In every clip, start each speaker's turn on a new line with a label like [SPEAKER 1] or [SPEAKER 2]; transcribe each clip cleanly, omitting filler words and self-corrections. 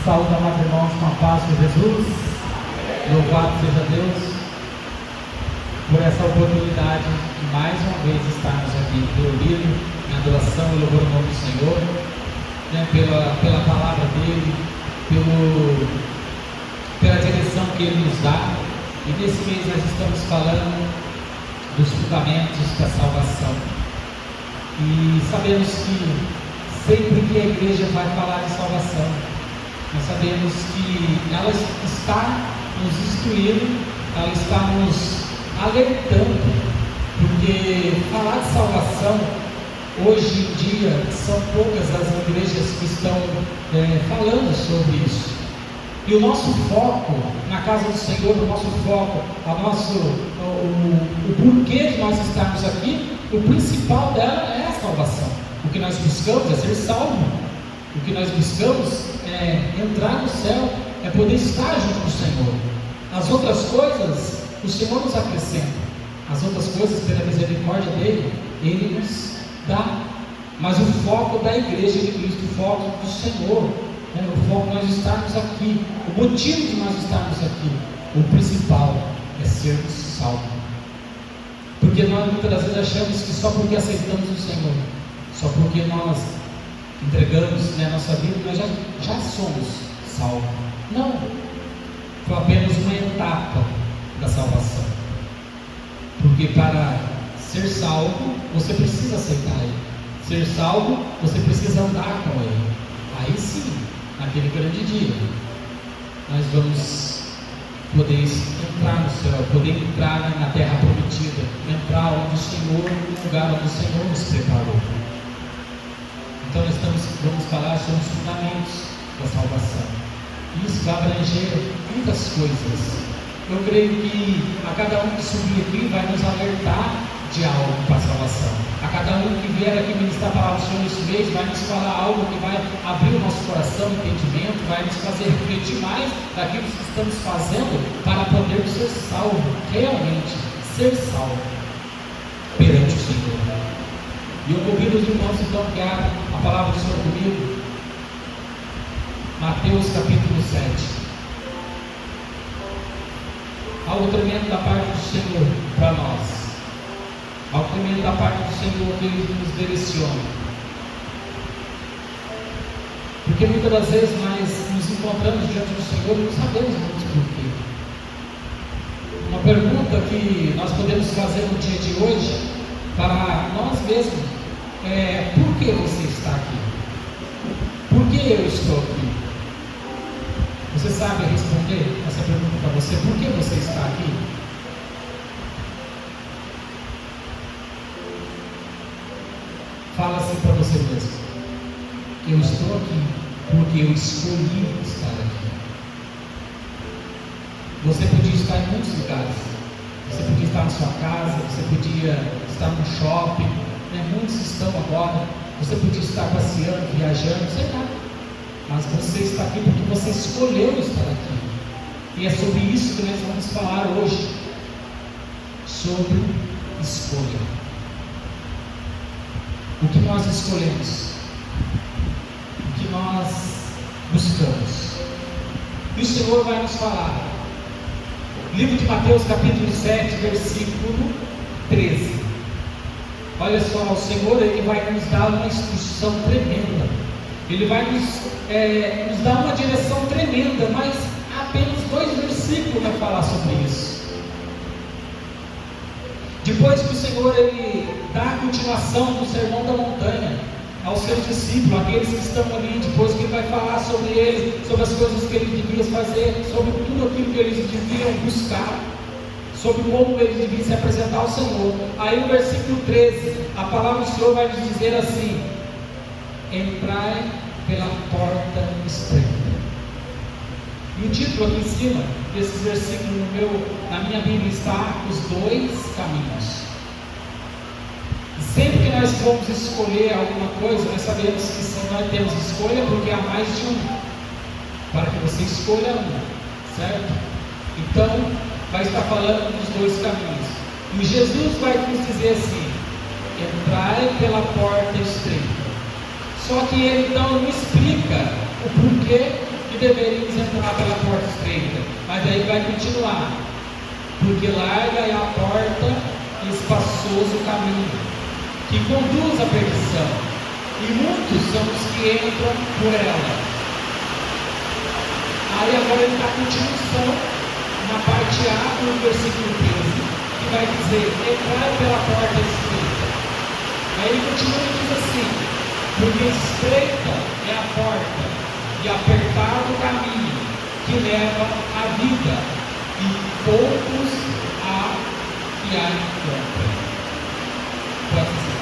[SPEAKER 1] Saúde, amados irmãos, com a paz de Jesus. Louvado seja Deus por essa oportunidade de mais uma vez estarmos aqui reunidos em adoração e louvor ao nome do Senhor, pela palavra dele, pela direção que ele nos dá. E nesse mês nós estamos falando dos fundamentos da salvação. E sabemos que sempre que a igreja vai falar de salvação, nós sabemos que ela está nos instruindo, ela está nos alertando, porque falar de salvação, hoje em dia, são poucas as igrejas que estão falando sobre isso. E o nosso foco na casa do Senhor, o nosso foco, o porquê de nós estarmos aqui, o principal dela é a salvação. O que nós buscamos é ser salvo. O que nós buscamos é entrar no céu, é poder estar junto com o Senhor. As outras coisas, o Senhor nos acrescenta. As outras coisas, pela misericórdia dele, ele nos dá. Mas o foco da igreja de Cristo, o foco do Senhor, o foco de nós estarmos aqui, o motivo de nós estarmos aqui, o principal é sermos salvos. Porque nós muitas das vezes achamos que só porque aceitamos o Senhor, só porque nós entregamos nossa vida, nós já somos salvos. Não, foi apenas uma etapa da salvação. Porque para ser salvo, você precisa aceitar Ele. Ser salvo, você precisa andar com Ele. Aí sim, naquele grande dia, nós vamos poder entrar no céu, poder entrar na terra prometida, entrar onde o Senhor, no lugar onde o Senhor nos preparou. Então nós vamos falar sobre os fundamentos da salvação. Isso vai abranger muitas coisas. Eu creio que a cada um que subir aqui vai nos alertar de algo para a salvação. A cada um que vier aqui ministrar a palavra do Senhor esse mês vai nos falar algo que vai abrir o nosso coração, entendimento, vai nos fazer refletir mais daquilo que estamos fazendo para podermos ser salvos, realmente ser salvos perante o Senhor. E eu convido os irmãos então que abram a palavra do Senhor comigo. Mateus capítulo 7. Algo tremendo da parte do Senhor para nós. Algo tremendo da parte do Senhor que Ele nos direciona. Porque muitas das vezes nós nos encontramos diante do Senhor e não sabemos muito porquê. Uma pergunta que nós podemos fazer no dia de hoje para nós mesmos é: por que você está aqui? Por que eu estou aqui? Você sabe responder essa pergunta para você? Por que você está aqui? Fala assim para você mesmo: eu estou aqui porque eu escolhi estar aqui. Você podia estar em muitos lugares. Você podia estar na sua casa, você podia estar no shopping, muitos estão agora. Você podia estar passeando, viajando, sei lá. Mas você está aqui porque você escolheu estar aqui. E é sobre isso que nós vamos falar hoje. Sobre escolha. O que nós escolhemos? O que nós buscamos? E o Senhor vai nos falar. Livro de Mateus capítulo 7, versículo 13. Olha só, o Senhor Ele vai nos dar uma instrução tremenda. Ele vai nos dar uma direção tremenda, mas apenas 2 versículos vai falar sobre isso. Depois que o Senhor Ele dá a continuação do sermão da montanha aos seus discípulos, aqueles que estão ali, depois que Ele vai falar sobre eles, sobre as coisas que Ele devia fazer, sobre tudo aquilo que eles deviam buscar, sobre como eles deviam se apresentar ao Senhor. Aí no versículo 13, a palavra do Senhor vai nos dizer assim: entrai pela porta estreita. E o título aqui em cima desses versículos na minha Bíblia está: os 2 caminhos. Sempre que nós formos escolher alguma coisa, nós sabemos que se nós temos escolha, porque há mais de um, para que você escolha um, certo? Então vai estar falando dos 2 caminhos. E Jesus vai nos dizer assim: entrai pela porta estreita. Só que ele então não explica o porquê que deveríamos entrar pela porta estreita. Mas aí vai continuar. Porque larga é a porta e espaçoso o caminho que conduz à perdição, e muitos são os que entram por ela. Aí agora ele dá continuação na parte A do versículo 13, que vai dizer: entrai pela porta estreita. Aí ele continua e diz assim: porque estreita é a porta e apertado o caminho que leva à vida, e poucos há que a encontram. Pode ser.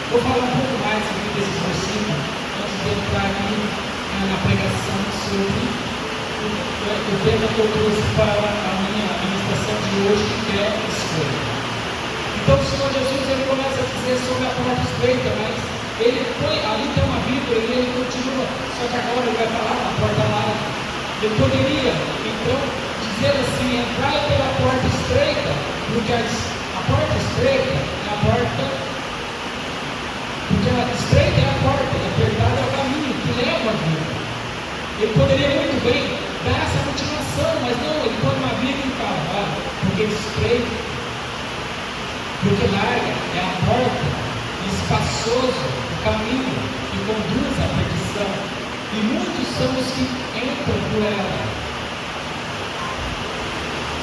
[SPEAKER 1] Vou falar um pouco mais aqui desse versículo antes de entrar aqui na pregação sobre o tema que eu trouxe para a minha administração de hoje, que é escolha. Então o Senhor Jesus ele começa a dizer sobre a porta estreita, mas ele põe, ali tem uma Bíblia e ele continua, só que agora ele vai falar na porta larga. Ele poderia então dizer assim: entrai pela porta estreita, porque a porta estreita é a porta. Porque a estreita é a porta, e apertada é o caminho que leva a vida. Ele poderia muito bem dar essa continuação, mas não, ele põe uma vida e fala: porque estreita, porque larga é a porta, e espaçoso o caminho que conduz à perdição, e muitos são os que entram por ela.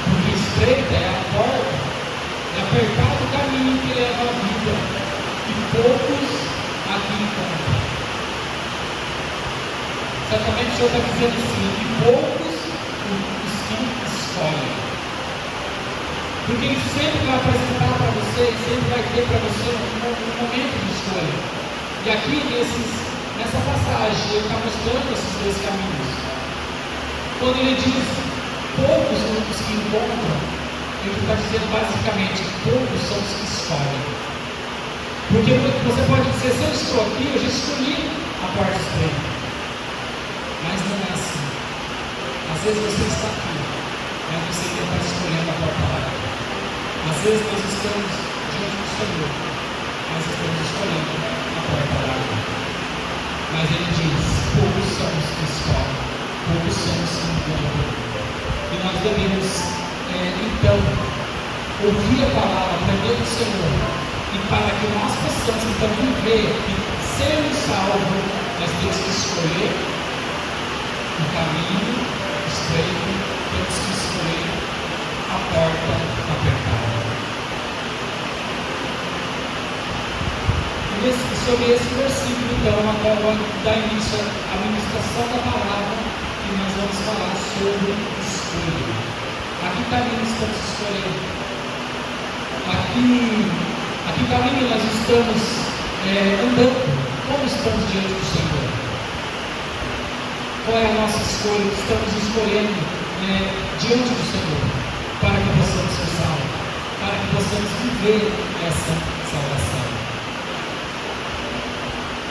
[SPEAKER 1] Porque estreita é a porta, e apertado o caminho que leva à vida, e poucos aqui encontram. Certamente o Senhor está dizendo assim: e poucos os que escolhem. Porque Ele sempre vai apresentar para você, sempre vai ter para você um momento de escolha. E aqui nessa passagem Ele está mostrando esses dois caminhos. Quando Ele diz poucos são os que encontram, Ele está dizendo basicamente: poucos são os que escolhem. Porque você pode dizer: se eu estou aqui, eu já escolhi a porta estreita. Mas não é assim. Às vezes você está aqui, mas você ainda está escolhendo a porta larga. Às vezes nós estamos diante do Senhor, mas estamos escolhendo a porta larga. Mas Ele diz: poucos são os que escolhem, poucos são os que encontram. E nós devemos, então, ouvir a palavra, aprender do Senhor. E para que nós possamos então viver e sermos salvos, nós temos que escolher o caminho estreito, temos que escolher a porta apertada. E sobre esse versículo, então, agora dá início à ministração da palavra, e nós vamos falar sobre escolha. Aqui também estamos escolhendo. Aqui também nós estamos andando. Como estamos diante do Senhor? Qual é a nossa escolha que estamos escolhendo diante do Senhor? Para que possamos ser salvos, para que possamos viver essa salvação.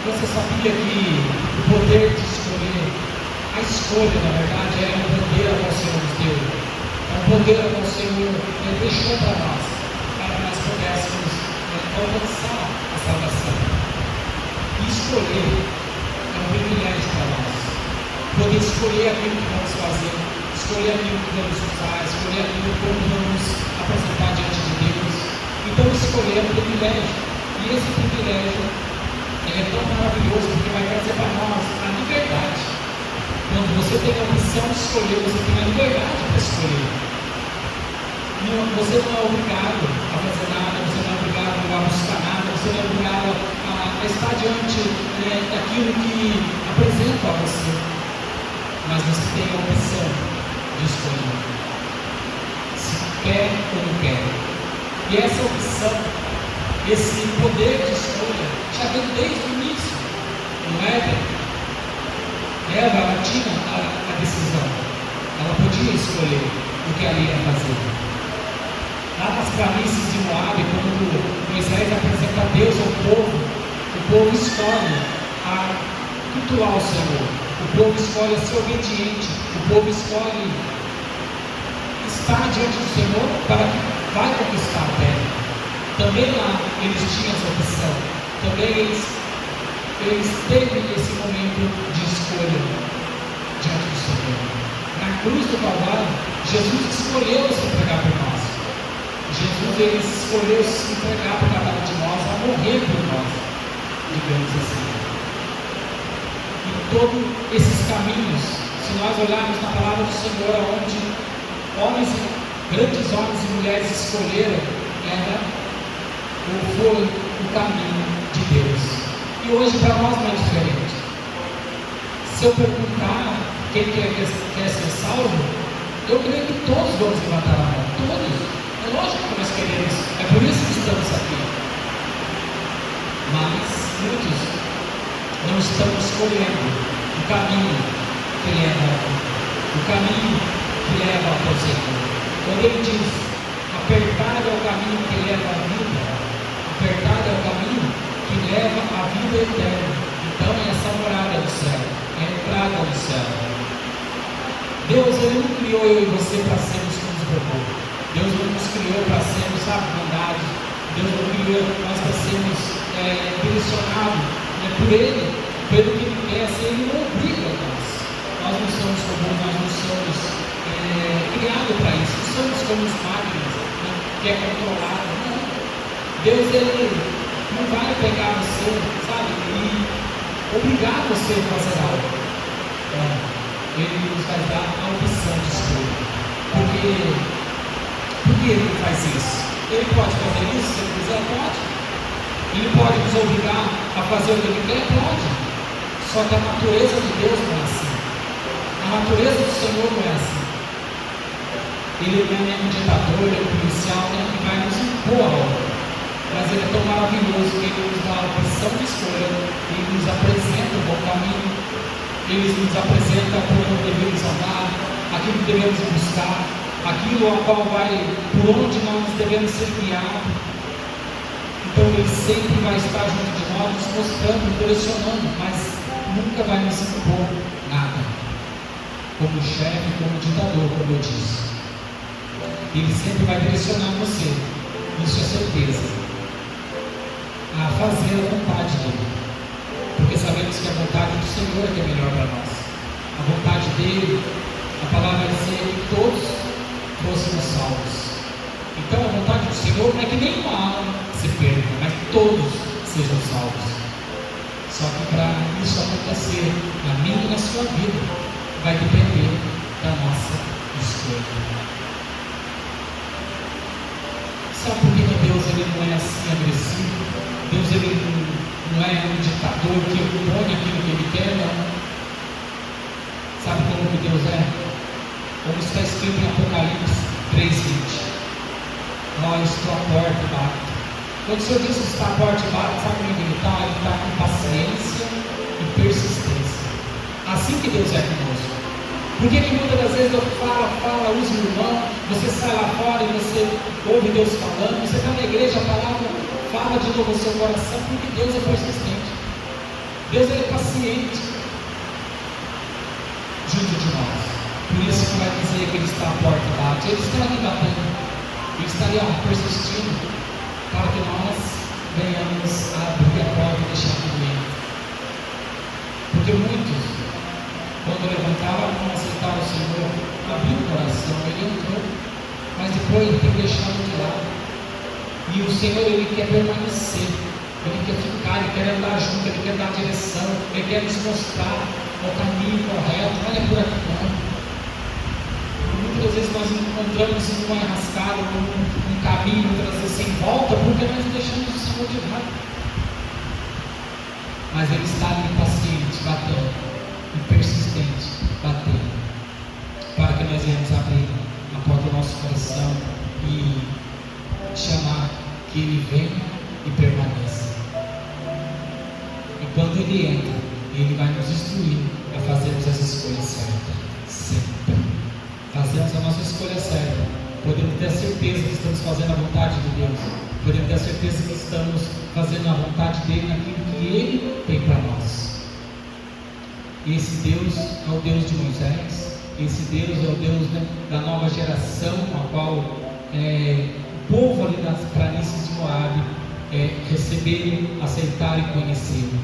[SPEAKER 1] Você sabia que o poder de escolher, a escolha na verdade é um poder ao Senhor nos deu, é um poder ao Senhor deixou para nós pudéssemos alcançar a salvação. E escolher é um privilégio para nós. Poder escolher aquilo que vamos fazer, escolher aquilo que vamos usar, escolher aquilo que vamos apresentar diante de Deus. Então escolher é um privilégio. E esse privilégio é tão maravilhoso porque vai trazer para nós a liberdade. Quando você tem a opção de escolher, você tem a liberdade para escolher. Você não é obrigado a fazer nada, você não é obrigado a buscar nada, você não é obrigado a estar diante daquilo que apresenta a você. Mas você tem a opção de escolher se quer ou não quer. E essa opção, esse poder de escolha, já vem desde o início, não é? Ela tinha a decisão, ela podia escolher o que ela ia fazer. Lá nas planícies de Moabe, quando Moisés apresenta a Deus ao povo, o povo escolhe a cultuar o Senhor, o povo escolhe a ser obediente, o povo escolhe estar diante do Senhor para que vai conquistar a terra. Também lá eles tinham essa opção, também eles teve esse momento cruz do Calvário, Jesus escolheu se entregar por nós. Jesus, ele escolheu se entregar por cada um de nós, a morrer por nós, digamos assim. E todos esses caminhos, se nós olharmos na palavra do Senhor, onde grandes homens e mulheres escolheram, foi o caminho de Deus. E hoje para nós não é diferente. Se eu perguntar quem quer ser salvo, eu creio que todos vamos levantar a mão, todos. É lógico que nós queremos, é por isso que estamos aqui. Mas muitos não estão escolhendo o caminho que leva a vida, o caminho que leva ao Senhor. Quando ele diz, apertado é o caminho que leva à vida, apertado é o caminho que leva à vida eterna. Então é essa morada do céu, é a entrada do céu. Deus, ele não criou eu e você para sermos como os robôs. Deus não nos criou para sermos abandonados. Deus não criou nós para sermos direcionados por Ele, pelo que Ele quer. Ele não obriga nós. Nós não somos robôs, nós não somos criados para isso. Não somos como os máquinas, que é controlado. Não. Deus, ele não vai pegar você, sabe, e obrigar você a fazer algo. Ele nos vai dar a opção de escolha. Por que ele faz isso? Ele pode fazer isso se ele quiser? Pode. Ele pode nos obrigar a fazer o que ele quer? Pode. Só que a natureza de Deus não é assim. A natureza do Senhor não é assim. Ele não é um ditador, ele é um policial, que vai nos impor algo. Mas ele é tão maravilhoso que ele nos dá a opção de escolha. Ele nos apresenta o bom caminho. Ele nos apresenta por onde devemos andar, aquilo que devemos buscar, aquilo ao qual por onde nós devemos ser guiados. Então ele sempre vai estar junto de nós, nos mostrando, direcionando, mas nunca vai nos impor nada, como chefe, como ditador, como eu disse. Ele sempre vai direcionar você, isso é certeza, a fazer a vontade dele, porque sabemos que a vontade do Senhor é melhor para nós. A vontade dele, a palavra dizia que todos fôssemos salvos. Então a vontade do Senhor não é que nenhuma alma se perca, mas que todos sejam salvos. Só que para isso acontecer na minha e na sua vida, vai depender da nossa escolha. Sabe por que Deus ele não é assim agressivo? Deus ele não é um ditador que impõe aquilo que ele quer, não. Sabe como que Deus é? Como está escrito em Apocalipse 3:20. Estou à porta e bato. Quando o Senhor diz que está à porta e bate, sabe como ele está? Ele está com paciência e persistência. Assim que Deus é conosco. Por que muitas das vezes eu falo, uso o irmão, você sai lá fora e você ouve Deus falando, você está na igreja, a palavra fala de novo no seu coração, porque Deus é persistente. Deus é paciente junto de nós. Por isso que vai dizer que Ele está à porta e bate. Ele está ali batendo. Ele está ali persistindo para que nós venhamos a abrir a porta e deixar que Ele entre. Porque muitos, quando levantaram a mão, aceitaram o Senhor, abriu o coração, Ele entrou, mas depois Ele tem deixado de lado. E o Senhor, Ele quer permanecer, Ele quer ficar, Ele quer andar junto, Ele quer dar direção, Ele quer nos mostrar o caminho correto. Não é por aqui não. Muitas vezes nós encontramos em uma enrascada, num caminho, muitas vezes sem volta, porque nós deixamos o Senhor de lado. Mas Ele está ali paciente, batendo, e persistente, batendo, para que nós venhamos abrir a porta do nosso coração e chamar que Ele venha e permaneça. E quando Ele entra, Ele vai nos instruir a fazermos as escolhas certas, sempre. Fazemos a nossa escolha certa, podemos ter a certeza que estamos fazendo a vontade de Deus, podemos ter a certeza que estamos fazendo a vontade dEle naquilo que Ele tem para nós. E esse Deus é o Deus de Moisés, esse Deus é o Deus da nova geração, a qual o povo ali das planícies de Moabe receberam, aceitaram e conheceram.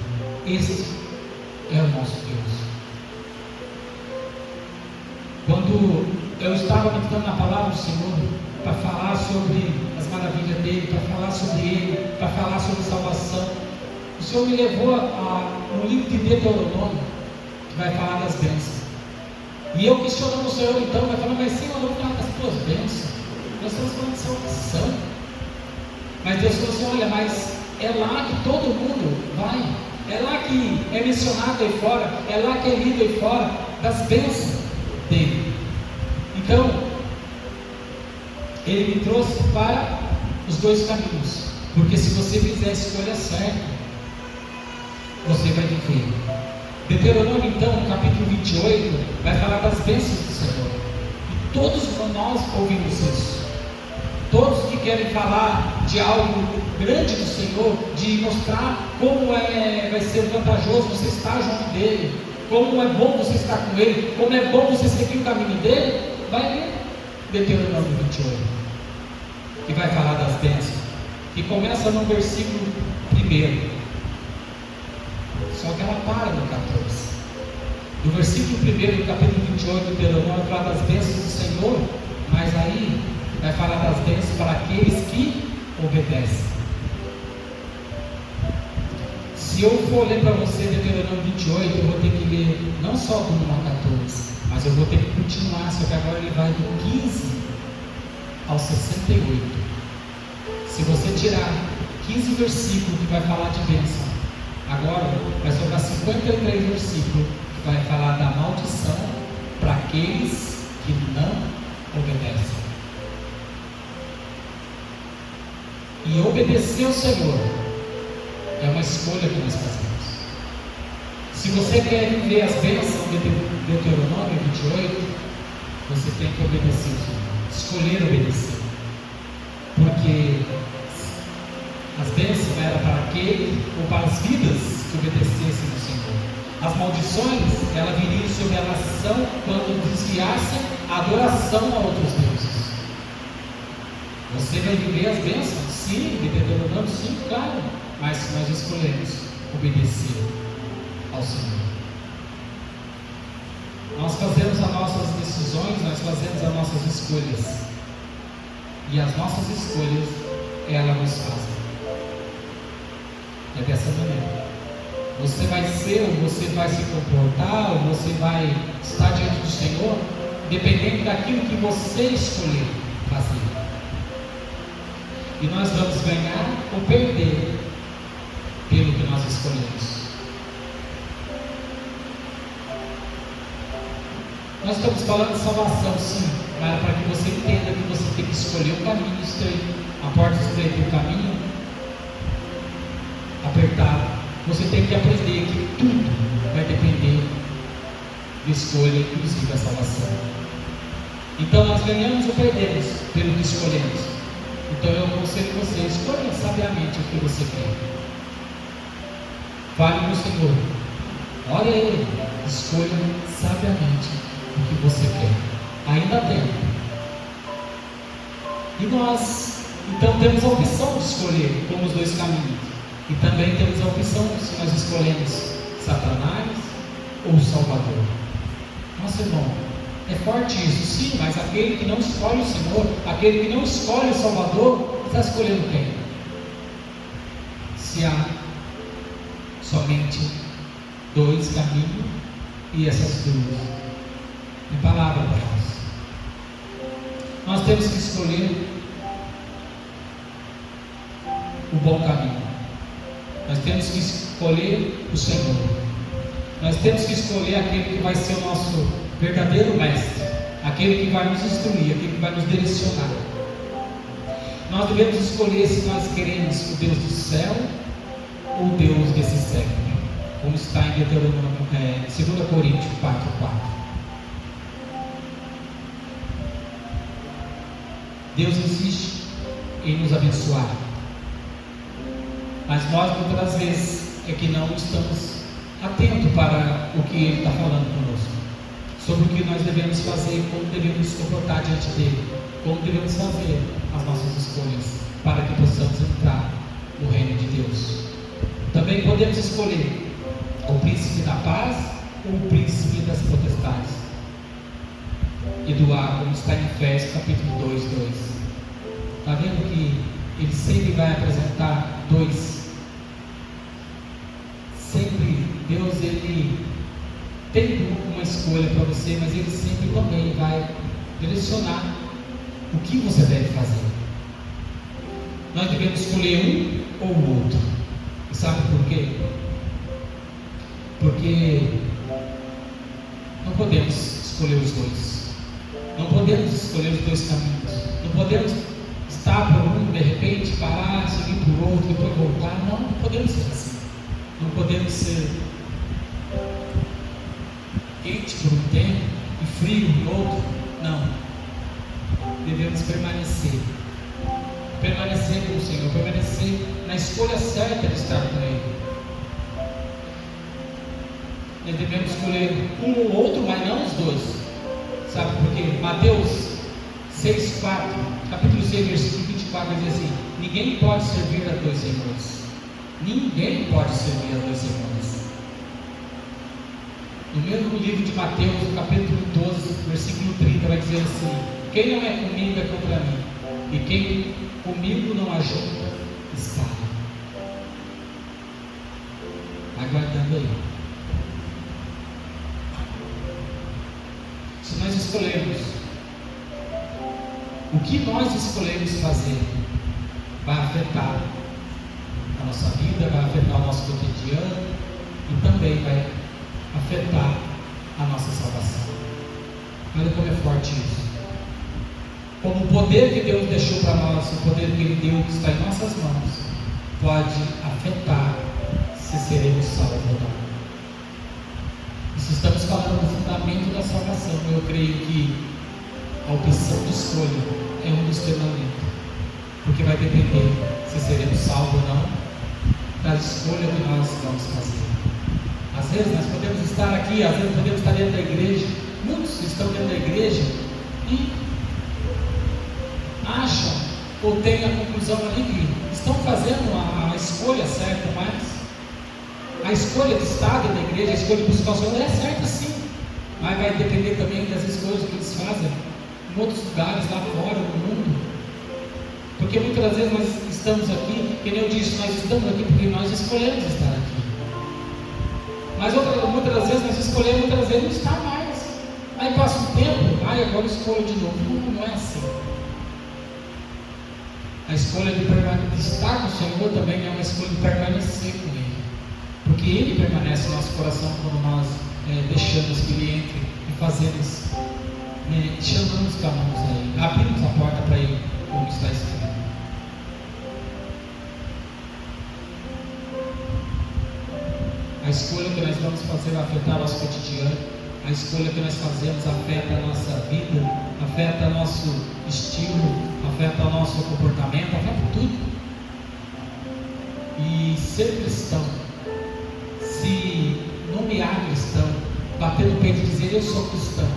[SPEAKER 1] Esse é o nosso Deus. Quando eu estava meditando na palavra do Senhor, para falar sobre as maravilhas dele, para falar sobre ele, para falar sobre salvação, o Senhor me levou no livro de Deuteronômio, que vai falar das bênçãos. E eu questionando o Senhor, então, vai falar, mas Senhor, vamos falar das tuas bênçãos, nós estamos falando de salvação. Mas Deus falou assim: olha, mas é lá que todo mundo vai, é lá que é mencionado aí fora, é lá que é lido aí fora, das bênçãos dele. Então, ele me trouxe para os dois caminhos, porque se você fizer a escolha certa, você vai viver. Deuteronômio, então, no capítulo 28, vai falar das bênçãos do Senhor, e todos nós ouvimos isso. Todos que querem falar de algo grande do Senhor, de mostrar como vai ser vantajoso você estar junto dele, como é bom você estar com ele, como é bom você seguir o caminho dele, vai ler Deuteronômio 28, que vai falar das bênçãos, que começa no versículo 1, só que ela para no 14. Do versículo 1 do capítulo 28 do Deuteronômio vai falar das bênçãos do Senhor, mas aí vai falar das bênçãos para aqueles que obedecem. Se eu for ler para você Deuteronômio 28, eu vou ter que ler não só do 1 a 14, mas eu vou ter que continuar, só que agora ele vai do 15 ao 68. Se você tirar 15 versículos que vai falar de bênção, agora vai sobrar 53 versículos que vai falar da maldição para aqueles que não obedecem. E obedecer ao Senhor é uma escolha que nós fazemos. Se você quer viver as bênçãos de Deuteronômio 28, você tem que obedecer ao Senhor, escolher obedecer, porque as bênçãos eram para aquele ou para as vidas que obedecessem ao Senhor. As maldições, ela viriam sobre a nação quando desviassem a adoração a outros deuses. Você vai viver as bênçãos? Sim, de Deuteronômio, sim, claro. Mas nós escolhemos obedecer ao Senhor. Nós fazemos as nossas decisões, nós fazemos as nossas escolhas. E as nossas escolhas, elas nos fazem. É dessa maneira. Você vai ser, ou você vai se comportar, ou você vai estar diante do Senhor, dependendo daquilo que você escolher fazer. E nós vamos ganhar ou perder pelo que nós escolhemos. Nós estamos falando de salvação, sim, mas para que você entenda que você tem que escolher o caminho estreito, a porta estreita e o caminho apertado. Você tem que aprender que tudo vai depender de escolha, inclusive a salvação. Então nós ganhamos ou perdemos pelo que escolhemos. Então eu aconselho você, escolha sabiamente o que você quer. Fale com o Senhor, ore a Ele, escolha sabiamente o que você quer. Ainda há tempo. E nós, então, temos a opção de escolher como os dois caminhos. E também temos a opção se nós escolhemos Satanás ou o Salvador. Nossa, irmão, é forte isso, sim, mas aquele que não escolhe o Senhor, aquele que não escolhe o Salvador, está escolhendo quem? Se há somente dois caminhos e essas duas, é palavra para nós. Nós temos que escolher o bom caminho. Nós temos que escolher o Senhor. Nós temos que escolher aquele que vai ser o nosso verdadeiro mestre, aquele que vai nos instruir, aquele que vai nos direcionar. Nós devemos escolher se nós queremos o Deus do céu ou o Deus desse século, como está em Deuteronômio, 2 Coríntios 4:4. Deus insiste em nos abençoar, mas nós muitas vezes é que não estamos atentos para o que Ele está falando conosco, sobre o que nós devemos fazer, como devemos nos comportar diante dEle, como devemos fazer as nossas escolhas para que possamos entrar no reino de Deus. Também podemos escolher o príncipe da paz ou o príncipe das potestades. e doar, como está em Efésios capítulo 2:2. Está vendo que ele sempre vai apresentar dois? Sempre Deus, ele tem uma escolha para você, mas ele sempre também vai direcionar o que você deve fazer. Nós devemos escolher um ou o outro. E sabe por quê? Porque não podemos escolher os dois. Não podemos escolher os dois caminhos. Não podemos estar por um, de repente, parar, seguir por outro, depois voltar. Não, não podemos ser assim. Não podemos ser quente por um tempo e frio no outro. Não. Devemos permanecer. Permanecer com o Senhor, permanecer na escolha certa de estar com Ele. Nós devemos escolher um ou outro, mas não os dois. Sabe por quê? Mateus 6:4, capítulo 6, versículo 24, diz assim: ninguém pode servir a dois senhores. Ninguém pode servir a dois senhores. No mesmo livro de Mateus, no capítulo 12, versículo 30, vai dizer assim: quem não é comigo é contra mim, e quem comigo não ajunta, espalha. Aguardando aí. Se nós escolhermos, o que nós escolhemos fazer vai afetar a nossa vida, vai afetar o nosso cotidiano e também vai afetar a nossa salvação. Olha como é forte isso. Como o poder que Deus deixou para nós, o poder que Ele deu que está em nossas mãos, pode afetar se seremos salvos ou não. E se estamos falando do fundamento da salvação, eu creio que a opção de escolha é um dos fundamentos, porque vai depender se seremos salvos ou não da escolha que nós vamos fazer. Às vezes nós podemos estar aqui, às vezes podemos estar dentro da igreja, muitos estão dentro da igreja e acham ou têm a conclusão ali que estão fazendo a escolha certa, mas a escolha de estar dentro da igreja, a escolha de buscar o Senhor é certa sim, mas vai depender também das escolhas que eles fazem em outros lugares lá fora, no mundo. Porque muitas das vezes nós estamos aqui, que nem eu disse, nós estamos aqui porque nós escolhemos estar aqui. Mas muitas das vezes nós escolhemos, outras vezes não estar mais. Aí passa um tempo, agora eu escolho de novo. Não é assim. A escolha de estar com o Senhor também é uma escolha de permanecer com Ele. Porque Ele permanece no nosso coração quando nós deixamos que Ele entre e fazemos, chamamos, clamamos a Ele, abrimos a porta para Ele, como está escrito. A escolha que nós vamos fazer vai afetar o nosso cotidiano. A escolha que nós fazemos afeta a nossa vida, afeta o nosso estilo, afeta o nosso comportamento, afeta tudo. E ser cristão, se nomear cristão, bater no peito e dizer eu sou cristão,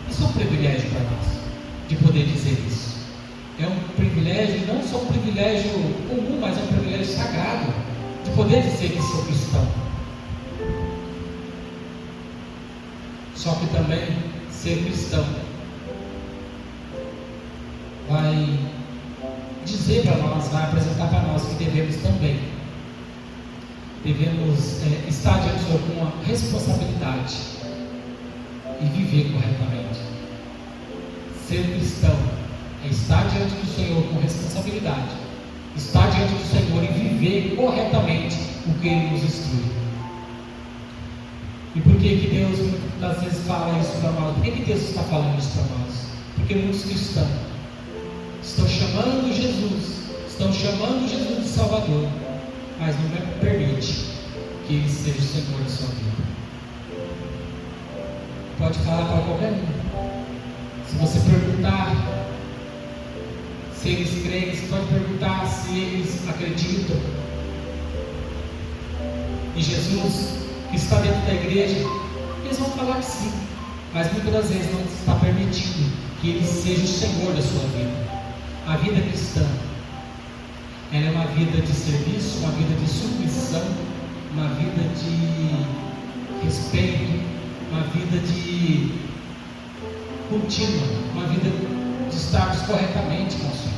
[SPEAKER 1] isso é um privilégio para nós, de poder dizer isso. É um privilégio, não só um privilégio comum, mas é um privilégio sagrado, de poder dizer que sou cristão. Só que também ser cristão vai dizer para nós, vai apresentar para nós que devemos estar diante de alguma responsabilidade e viver corretamente. Ser cristão é estar diante do Senhor com responsabilidade, estar diante do Senhor e viver corretamente o que Ele nos instrui. E por que Deus muitas vezes fala isso para nós? Por que Deus está falando isso para nós? Porque muitos cristãos estão chamando Jesus de Salvador, mas não permite que Ele seja o Senhor da sua vida. Pode falar para qualquer um. Se você perguntar se eles creem, você pode perguntar se eles acreditam em Jesus, que está dentro da igreja, eles vão falar que sim, mas muitas das vezes não está permitindo que Ele seja o Senhor da sua vida. A vida cristã, ela é uma vida de serviço, uma vida de submissão, uma vida de respeito, uma vida de contínua, uma vida de estarmos corretamente com o Senhor.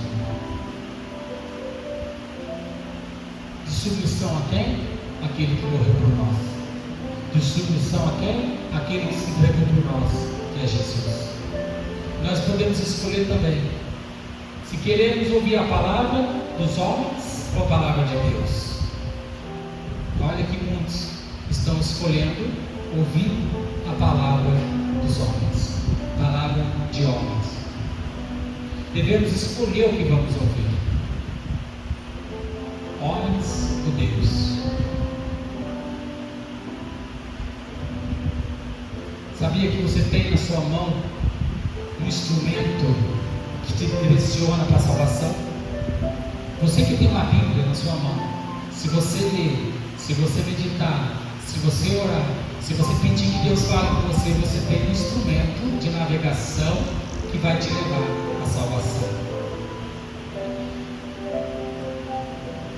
[SPEAKER 1] De submissão a quem? Aquele que morreu por nós. De submissão a quem? Aquele que se entregou por nós, que é Jesus. Nós podemos escolher também se queremos ouvir a palavra dos homens ou a palavra de Deus. Olha que muitos estão escolhendo ouvir a palavra dos homens, a palavra de homens. Devemos escolher o que vamos ouvir. Homens ou Deus? Sabia que você tem na sua mão um instrumento que te direciona para a salvação? Você que tem uma Bíblia na sua mão, se você ler, se você meditar, se você orar, se você pedir que Deus fale com você, você tem um instrumento de navegação que vai te levar à salvação.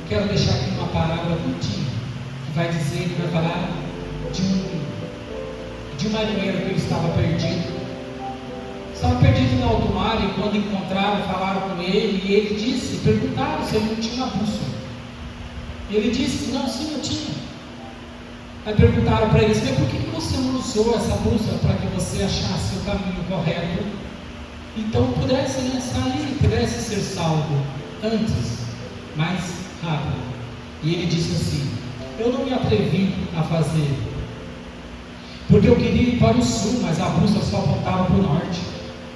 [SPEAKER 1] Quero deixar aqui uma parábola curtinha, que vai dizer, que vai falar de um marinheiro que ele estava perdido. Estava perdido no alto mar, e quando encontraram, falaram com ele, e ele disse, perguntaram se ele não tinha uma bússola. E ele disse, não, sim, eu tinha. Aí perguntaram para ele, mas por que você não usou essa bússola para que você achasse o caminho correto? Então pudesse sair, pudesse ser salvo antes, mais rápido. E ele disse assim, eu não me atrevi a fazer, porque eu queria ir para o sul, mas a bússola só apontava para o norte.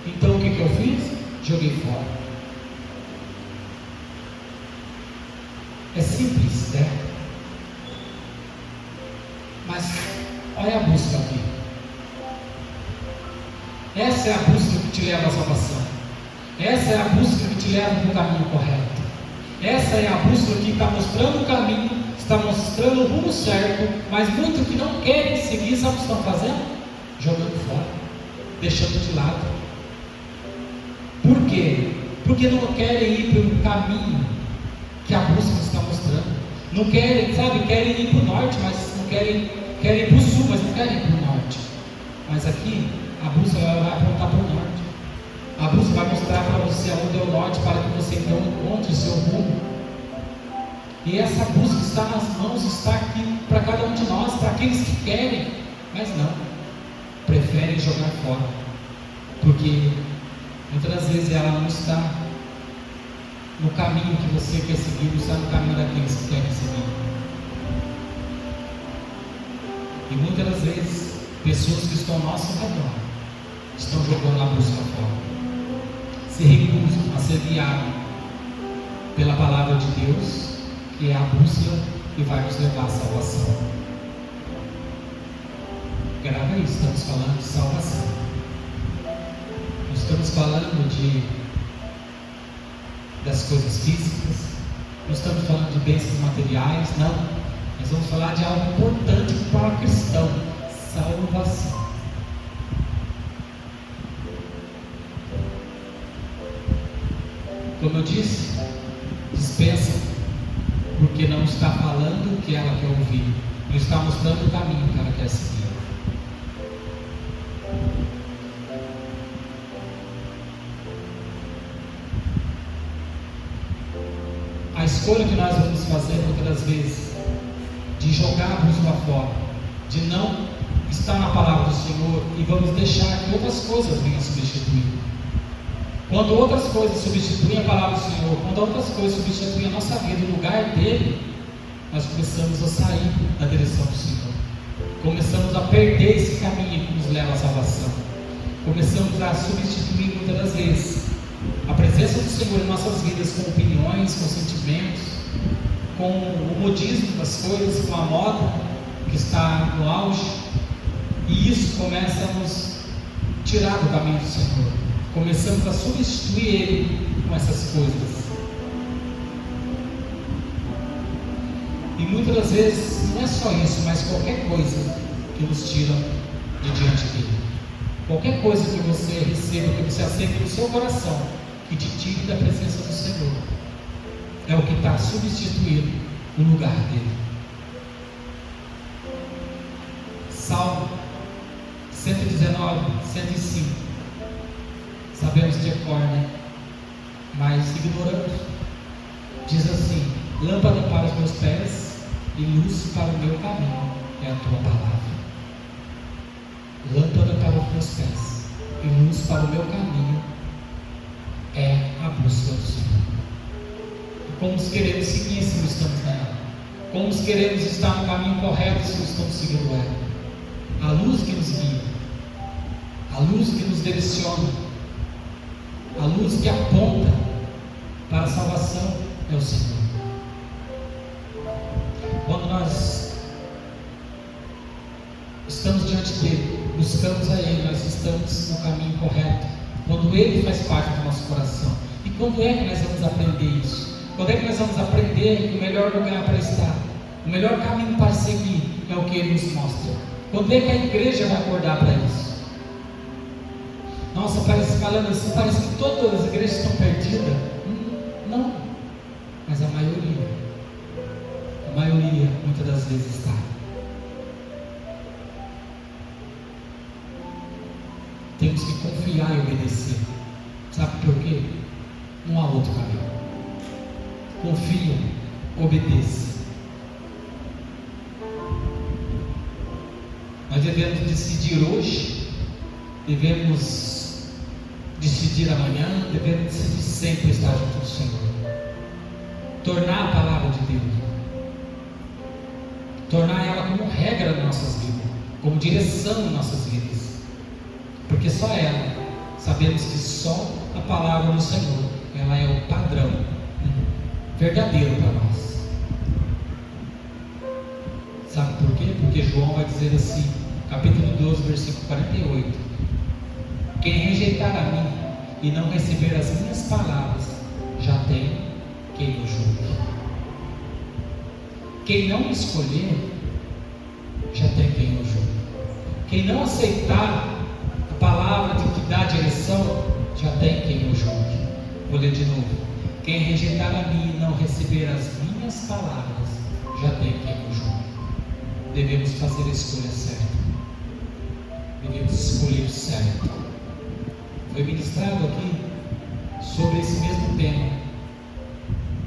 [SPEAKER 1] Então o que eu fiz? Joguei fora. É simples, né? Mas olha a busca aqui. Essa é a busca que te leva à salvação. Essa é a busca que te leva para o caminho correto. Essa é a busca que está mostrando o caminho, está mostrando o rumo certo, mas muitos que não querem seguir, sabe o que estão fazendo? Jogando fora, deixando de lado. Por quê? Porque não querem ir pelo caminho que a busca está mostrando. Não querem, sabe, querem ir para o norte, mas não querem ir para o sul, mas não querem ir para o norte. Mas aqui, a busca vai apontar para o norte. A busca vai mostrar para você onde é o norte, para que você então encontre o seu rumo. E essa busca está nas mãos, está aqui para cada um de nós, para aqueles que querem, mas não, preferem jogar fora, porque muitas vezes ela não está no caminho que você quer seguir, não está no caminho daqueles que querem seguir. E muitas das vezes, pessoas que estão ao nosso redor estão jogando a busca fora, se recusam a ser guiados pela palavra de Deus, que é a bússola que vai nos levar à salvação. Grava isso, estamos falando de salvação. Não estamos falando das coisas físicas, não estamos falando de bênçãos materiais, não. Nós vamos falar de algo importante para o cristão: salvação. Como eu disse, dispensa, porque não está falando o que ela quer ouvir, não está mostrando o caminho que ela quer seguir. A escolha que nós vamos fazer muitas vezes, de jogar a bússola fora, de não estar na palavra do Senhor, e vamos deixar que outras coisas venham substituir. Quando outras coisas substituem a palavra do Senhor, quando outras coisas substituem a nossa vida, o lugar dele, nós começamos a sair da direção do Senhor. Começamos a perder esse caminho que nos leva à salvação. Começamos a substituir muitas das vezes a presença do Senhor em nossas vidas com opiniões, com sentimentos, com o modismo das coisas, com a moda que está no auge. E isso começa a nos tirar do caminho do Senhor. Começamos a substituir Ele com essas coisas. E muitas das vezes não é só isso, mas qualquer coisa que nos tira de diante dele. Qualquer coisa que você receba, que você aceita no seu coração, que te tire da presença do Senhor, é o que está substituindo o lugar dele. Salmo 119, 105. sabemos de cor, né? Mas ignoramos. Diz assim: lâmpada para os meus pés e luz para o meu caminho é a tua palavra. Lâmpada para os meus pés e luz para o meu caminho é a busca do Senhor. Como queremos seguir se não estamos nela? Como queremos estar no caminho correto se não estamos seguindo ela? A luz que nos guia, a luz que nos direciona, a luz que aponta para a salvação é o Senhor. Quando nós estamos diante dele, buscamos a Ele, nós estamos no caminho correto. Quando Ele faz parte do nosso coração. E quando é que nós vamos aprender isso? Quando é que nós vamos aprender que o melhor lugar para estar, o melhor caminho para seguir é o que Ele nos mostra? Quando é que a igreja vai acordar para isso? Nossa, parece, falando assim, parece que todas as igrejas estão perdidas. Não, mas a maioria muitas das vezes está. Temos que confiar e obedecer. Sabe por quê? Não há outro caminho. Confia, obedeça. Nós devemos decidir hoje, devemos decidir amanhã, devemos decidir sempre estar junto do Senhor. Tornar a palavra de Deus, tornar ela como regra nas nossas vidas, como direção em nossas vidas, porque só ela, sabemos que só a palavra do Senhor, ela é o padrão verdadeiro para nós. Sabe por quê? Porque João vai dizer assim, capítulo 12, versículo 48: quem rejeitar a mim e não receber as minhas palavras, já tem quem o julgue. Quem não me escolher, já tem quem o julgue. Quem não aceitar a palavra de que dá direção, já tem quem o julgue. Vou ler de novo: quem rejeitar a mim e não receber as minhas palavras, já tem quem o julgue. Devemos fazer a escolha certa. Devemos escolher certo. Foi ministrado aqui sobre esse mesmo tema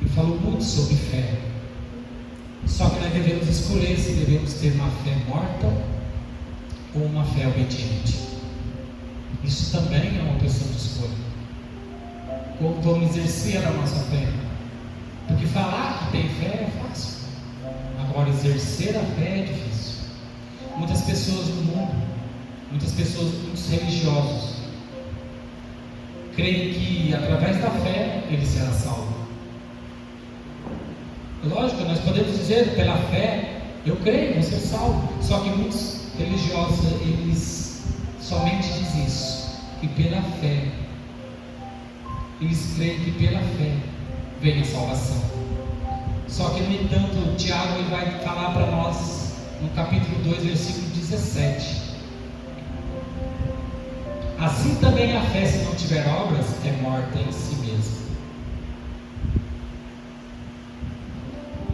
[SPEAKER 1] e falou muito sobre fé. Só que nós devemos escolher se devemos ter uma fé morta ou uma fé obediente. Isso também é uma questão de escolha. Como vamos exercer a nossa fé? Porque falar que tem fé é fácil, agora exercer a fé é difícil. Muitas pessoas no mundo, muitas pessoas, muitos religiosos, creem que através da fé ele será salvo. Lógico, nós podemos dizer pela fé, eu creio, vou ser salvo. Só que muitos religiosos, eles somente dizem isso, que pela fé, eles creem que pela fé vem a salvação. Só que, no entanto, Tiago ele vai falar para nós no capítulo 2, versículo 17: assim também a fé, se não tiver obras, é morta em si mesma.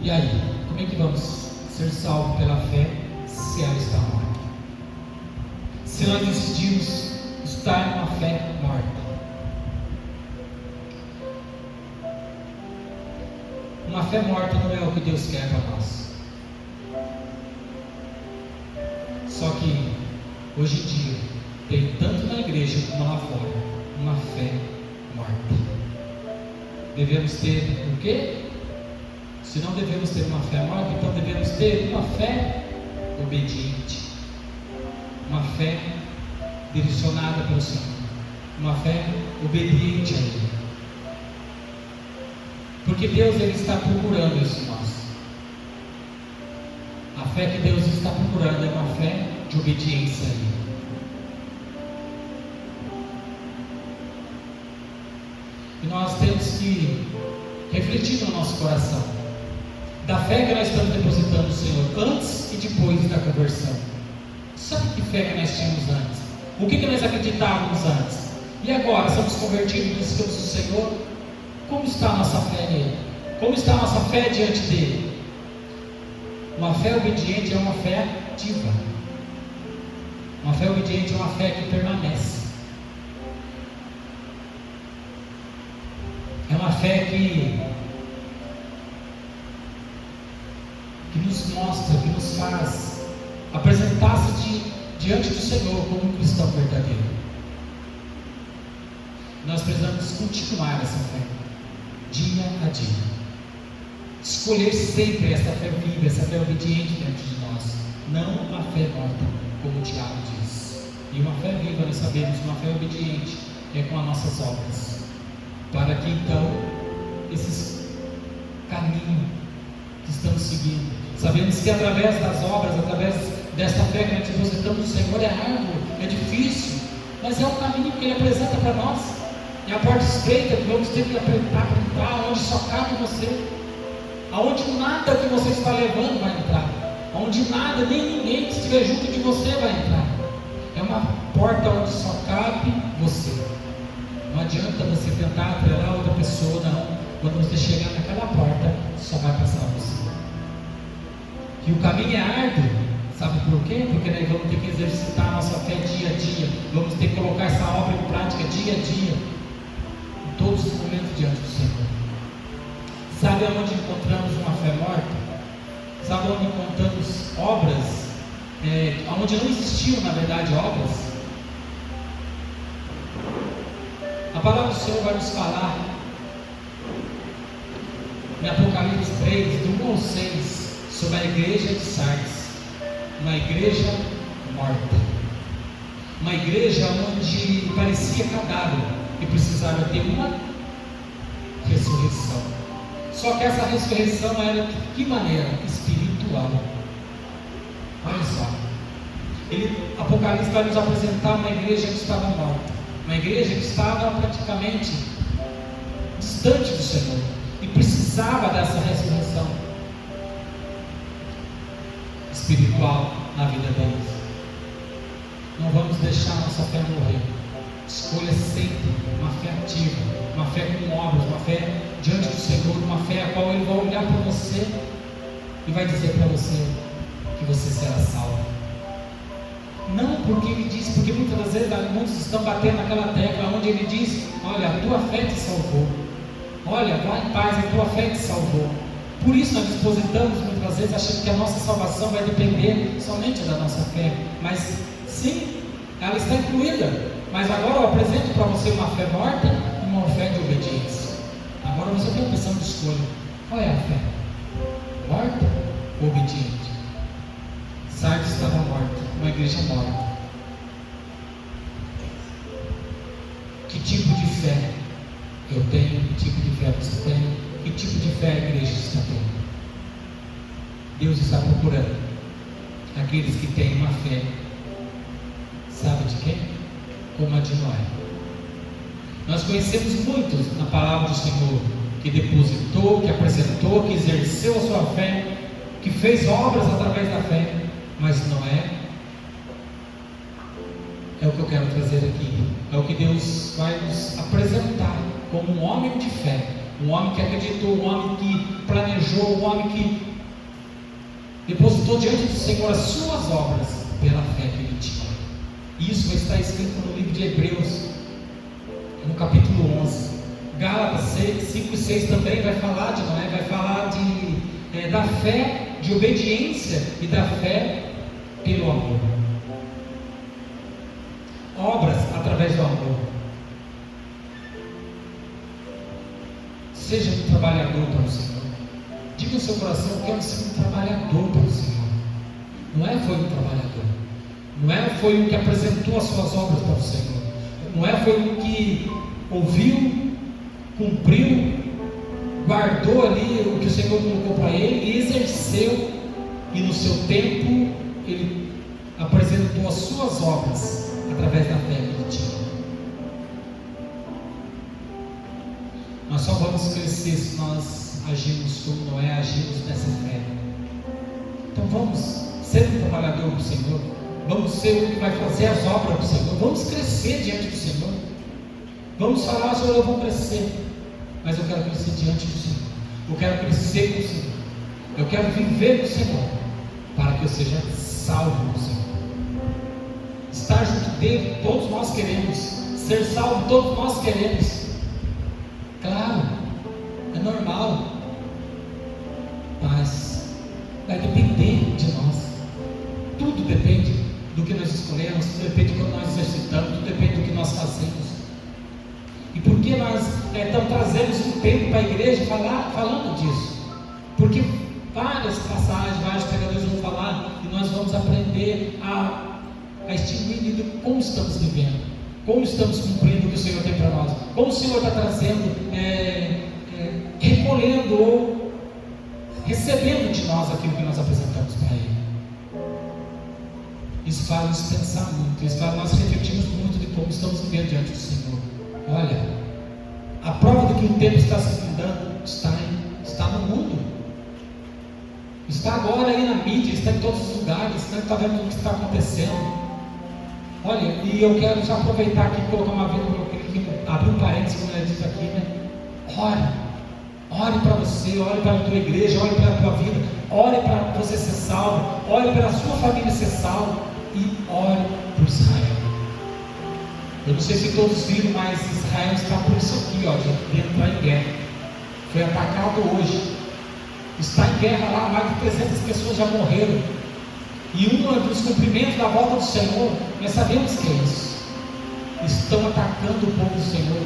[SPEAKER 1] E aí, como é que vamos ser salvos pela fé se ela está morta? Se nós decidimos estar numa fé morta. Uma fé morta não é o que Deus quer para nós. Só que hoje em dia tem tanto na igreja como lá fora uma fé morta. Devemos ter o quê? Se não devemos ter uma fé morta, então devemos ter uma fé obediente, uma fé direcionada pelo Senhor, uma fé obediente a Ele. Porque Deus ele está procurando isso em nós. A fé que Deus está procurando é uma fé de obediência a Ele. E nós temos que refletir no nosso coração da fé que nós estamos depositando no Senhor antes e depois da conversão. Sabe que fé que nós tínhamos antes? O que nós acreditávamos antes? E agora somos convertidos e buscamos o Senhor? Como está a nossa fé nele? Como está a nossa fé diante dele? Uma fé obediente é uma fé ativa. Uma fé obediente é uma fé que permanece. fé que nos mostra, que nos faz apresentar-se diante do Senhor como um cristão verdadeiro. Nós precisamos continuar essa fé, dia a dia. Escolher sempre essa fé viva, essa fé obediente dentro de nós. Não uma fé morta, como o Tiago diz. E uma fé viva, nós sabemos, uma fé obediente é com as nossas obras. Para que então, esses caminhos que estamos seguindo, sabemos que através das obras, através desta fé que nós depositamos no Senhor, é árduo, é difícil, mas é o caminho que Ele apresenta para nós. É a porta estreita que vamos ter que apertar para entrar, onde só cabe você, aonde nada que você está levando vai entrar, onde nada, nem ninguém que estiver junto de você vai entrar. É uma porta onde só cabe você. Não adianta você tentar atrelar outra pessoa, não. Quando você chegar naquela porta, só vai passar você. E o caminho é árduo, sabe por quê? Porque nós vamos ter que exercitar a nossa fé dia a dia, vamos ter que colocar essa obra em prática dia a dia, em todos os momentos diante do Senhor. Sabe onde encontramos uma fé morta? Sabe onde encontramos obras, onde não existiam na verdade obras? A palavra do Senhor vai nos falar em Apocalipse 3, do 1 ao 6, sobre a igreja de Sardes, uma igreja morta, uma igreja onde parecia cadáver e precisava ter uma ressurreição. Só que essa ressurreição era de que maneira? Espiritual. Olha só, Apocalipse vai nos apresentar uma igreja que estava morta, uma igreja que estava praticamente distante do Senhor e precisava dessa ressurreição espiritual na vida deles. Não vamos deixar nossa fé morrer. Escolha sempre uma fé ativa, uma fé com obras, uma fé diante do Senhor, uma fé a qual Ele vai olhar para você e vai dizer para você que você será salvo. Não porque Ele diz, porque muitas das vezes muitos estão batendo naquela tecla onde Ele diz: olha, a tua fé te salvou, olha, vai em paz, a tua fé te salvou. Por isso nós depositamos muitas vezes achando que a nossa salvação vai depender somente da nossa fé, mas sim, ela está incluída. Mas agora eu apresento para você uma fé morta e uma fé de obediência. Agora você tem a opção de escolha. Qual é a fé? Morta ou obediente? Sardes estava morta, uma igreja morta. Que tipo de fé eu tenho? Que tipo de fé você tem? Que tipo de fé a igreja está tendo? Deus está procurando aqueles que têm uma fé, sabe de quem? Como a de Noé. Nós conhecemos muitos na palavra do Senhor que depositou, que apresentou, que exerceu a sua fé, que fez obras através da fé, mas Noé é o que eu quero trazer aqui. É o que Deus vai nos apresentar como um homem de fé, um homem que acreditou, um homem que planejou, um homem que depositou diante do Senhor as suas obras pela fé que ele tinha. Isso vai estar escrito no livro de Hebreus, no capítulo 11. Gálatas 5 e 6 também vai falar de Noé, vai falar da fé, de obediência e da fé pelo amor. Obras através do amor. Seja um trabalhador para o Senhor. Diga no seu coração: eu quero ser um trabalhador para o Senhor. Noé foi um trabalhador. Noé foi o que apresentou as suas obras para o Senhor. Noé foi o que ouviu, cumpriu, guardou ali o que o Senhor colocou para ele e exerceu. E no seu tempo ele apresentou as suas obras através da fé que ele tinha. Nós só vamos crescer se nós agirmos como Noé, agirmos nessa fé. Então vamos ser um trabalhador do Senhor. Vamos ser o que vai fazer as obras do Senhor. Vamos crescer diante do Senhor. Vamos falar: Senhor, eu vou crescer, mas eu quero crescer diante do Senhor. Eu quero crescer com o Senhor. Eu quero viver com o Senhor, para que eu seja salvo do Senhor. Estar junto dele, todos nós queremos. Ser salvo, todos nós queremos. Claro, tudo depende do que nós escolhemos, tudo depende do que nós exercitamos, tudo depende do que nós fazemos. E por que nós então trazemos um tempo para a igreja falando disso? Porque várias passagens, vários pregadores vão falar e nós vamos aprender a extinguir do como estamos vivendo, como estamos cumprindo o que o Senhor tem para nós, como o Senhor está trazendo, recolhendo ou recebendo de nós aquilo que nós apresentamos para Ele. Isso faz nos pensar muito, isso faz nós refletirmos muito de como estamos vivendo diante do Senhor. Olha, a prova de que o tempo está se findando está no mundo, está agora aí na mídia, está em todos os lugares, está vendo o que está acontecendo. Olha, e eu quero já aproveitar aqui e colocar uma vez, abrir um parênteses, como ela diz aqui, né? Ore para você, ore para a tua igreja, ore para a tua vida, ore para você ser salvo, ore para a sua família ser salva e ore por Israel. Eu não sei se todos viram, mas Israel está por isso aqui, ó, de entrar em guerra. Foi atacado hoje, está em guerra lá, mais de 300 pessoas já morreram. E um dos cumprimentos da volta do Senhor, nós sabemos que é isso. Estão atacando o povo do Senhor.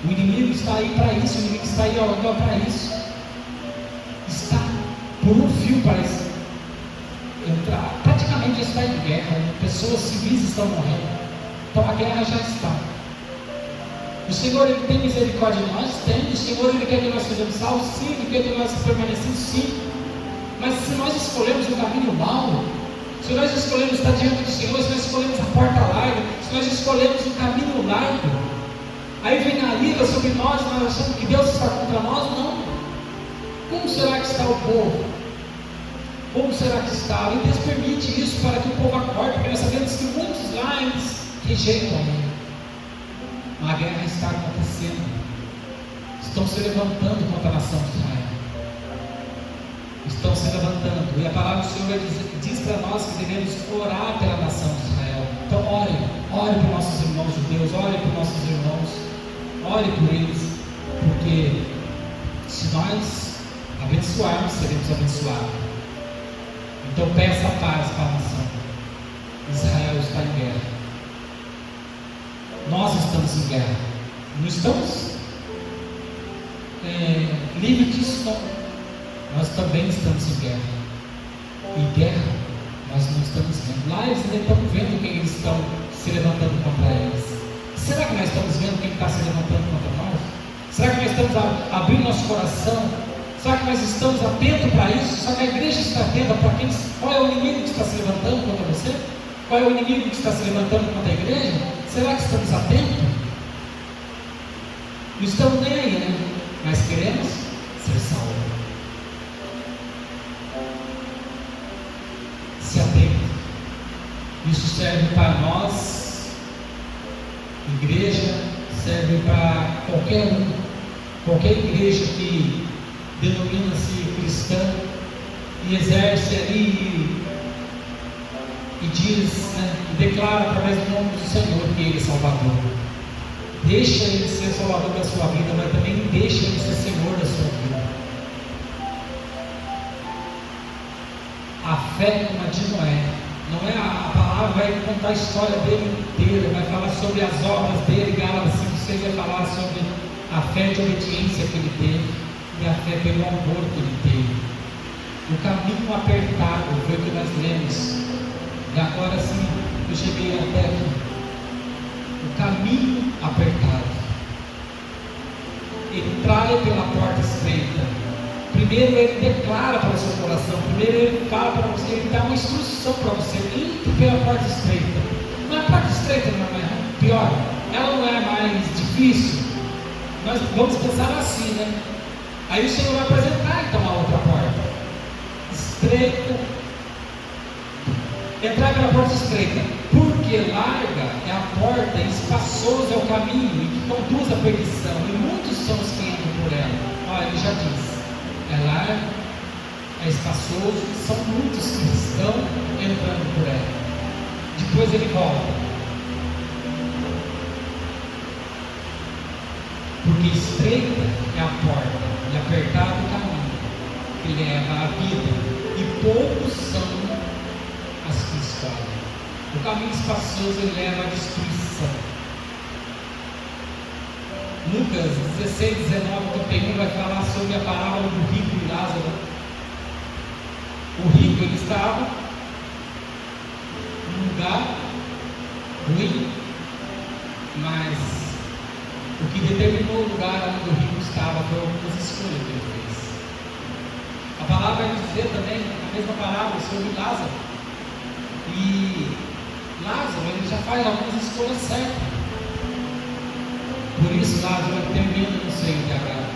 [SPEAKER 1] O inimigo está aí para isso, o inimigo está aí ó, para isso. Está por um fio para isso. Praticamente já está em guerra, pessoas civis estão morrendo. Então a guerra já está. O Senhor Ele tem misericórdia de nós? Tem. O Senhor Ele quer que nós sejamos salvos? Sim. Ele quer que nós permanecemos? Sim. Mas se nós escolhemos o caminho mau, se nós escolhemos estar diante do Senhor, se nós escolhemos a porta larga, se nós escolhemos o caminho largo, aí vem a ira sobre nós achamos que Deus está contra nós? Não. Como será que está o povo? Como será que está? E Deus permite isso para que o povo acorde, porque nós sabemos que muitos lá eles rejeitam Ele. Uma guerra está acontecendo, estão se levantando contra a nação de Israel. Estão se levantando, e a palavra do Senhor diz para nós que devemos orar pela nação de Israel. Então ore por nossos irmãos judeus, ore por nossos irmãos, ore por eles, porque se nós abençoarmos, seremos abençoados. Então peça a paz para a nação. Israel está em guerra, nós estamos em guerra, não estamos livres disso não. Nós também estamos em guerra. E guerra nós não estamos vendo. Lá eles ainda estão vendo quem eles estão se levantando contra eles. Será que nós estamos vendo quem está se levantando contra nós? Será que nós estamos abrindo nosso coração? Será que nós estamos atentos para isso? Será que a igreja está atenta para qual é o inimigo que está se levantando contra você? Qual é o inimigo que está se levantando contra a igreja? Será que estamos atentos? Não estamos nem aí, né? Mas queremos ser salvos. Se atenta. Isso serve para nós, igreja, serve para qualquer igreja que denomina-se cristã e exerce ali e diz, e declara através do nome do Senhor que Ele é Salvador. Deixa Ele ser Salvador da sua vida, mas também deixa Ele ser Senhor da sua vida. A fé como a de Noé, não é a palavra vai contar a história dele inteira, vai falar sobre as obras dele. Gálatas 5:6 vai falar sobre a fé de obediência que ele teve e a fé pelo amor que ele teve. O caminho apertado foi o que nós lemos, e agora sim eu cheguei até aqui. O caminho apertado, ele trai pela porta estreita. Primeiro ele declara para o seu coração, primeiro ele fala para você, ele dá uma instrução para você: entre pela porta estreita. Não é a porta estreita, não é pior, ela não é mais difícil. Nós vamos pensar assim, né? Aí o Senhor vai apresentar então a outra porta estreita. Entrar pela porta estreita, porque larga é a porta e espaçoso é o caminho e que conduz à perdição, e muitos são os que entram por ela. Olha, ele já disse: é largo, é espaçoso, são muitos que estão entrando por ela. Depois ele volta, porque estreita é a porta e apertado o caminho que leva à vida, e poucos são O caminho espaçoso ele leva à destruição. Lucas 16, 19, 31 vai falar sobre a parábola do rico e Lázaro. O rico ele estava num lugar ruim, mas o que determinou o lugar onde o rico estava foi algumas escolhas que ele fez. A palavra vai dizer também, a mesma parábola sobre Lázaro. E Lázaro ele já faz algumas escolhas certas. Por isso Lázaro ele termina no seio de Abraão.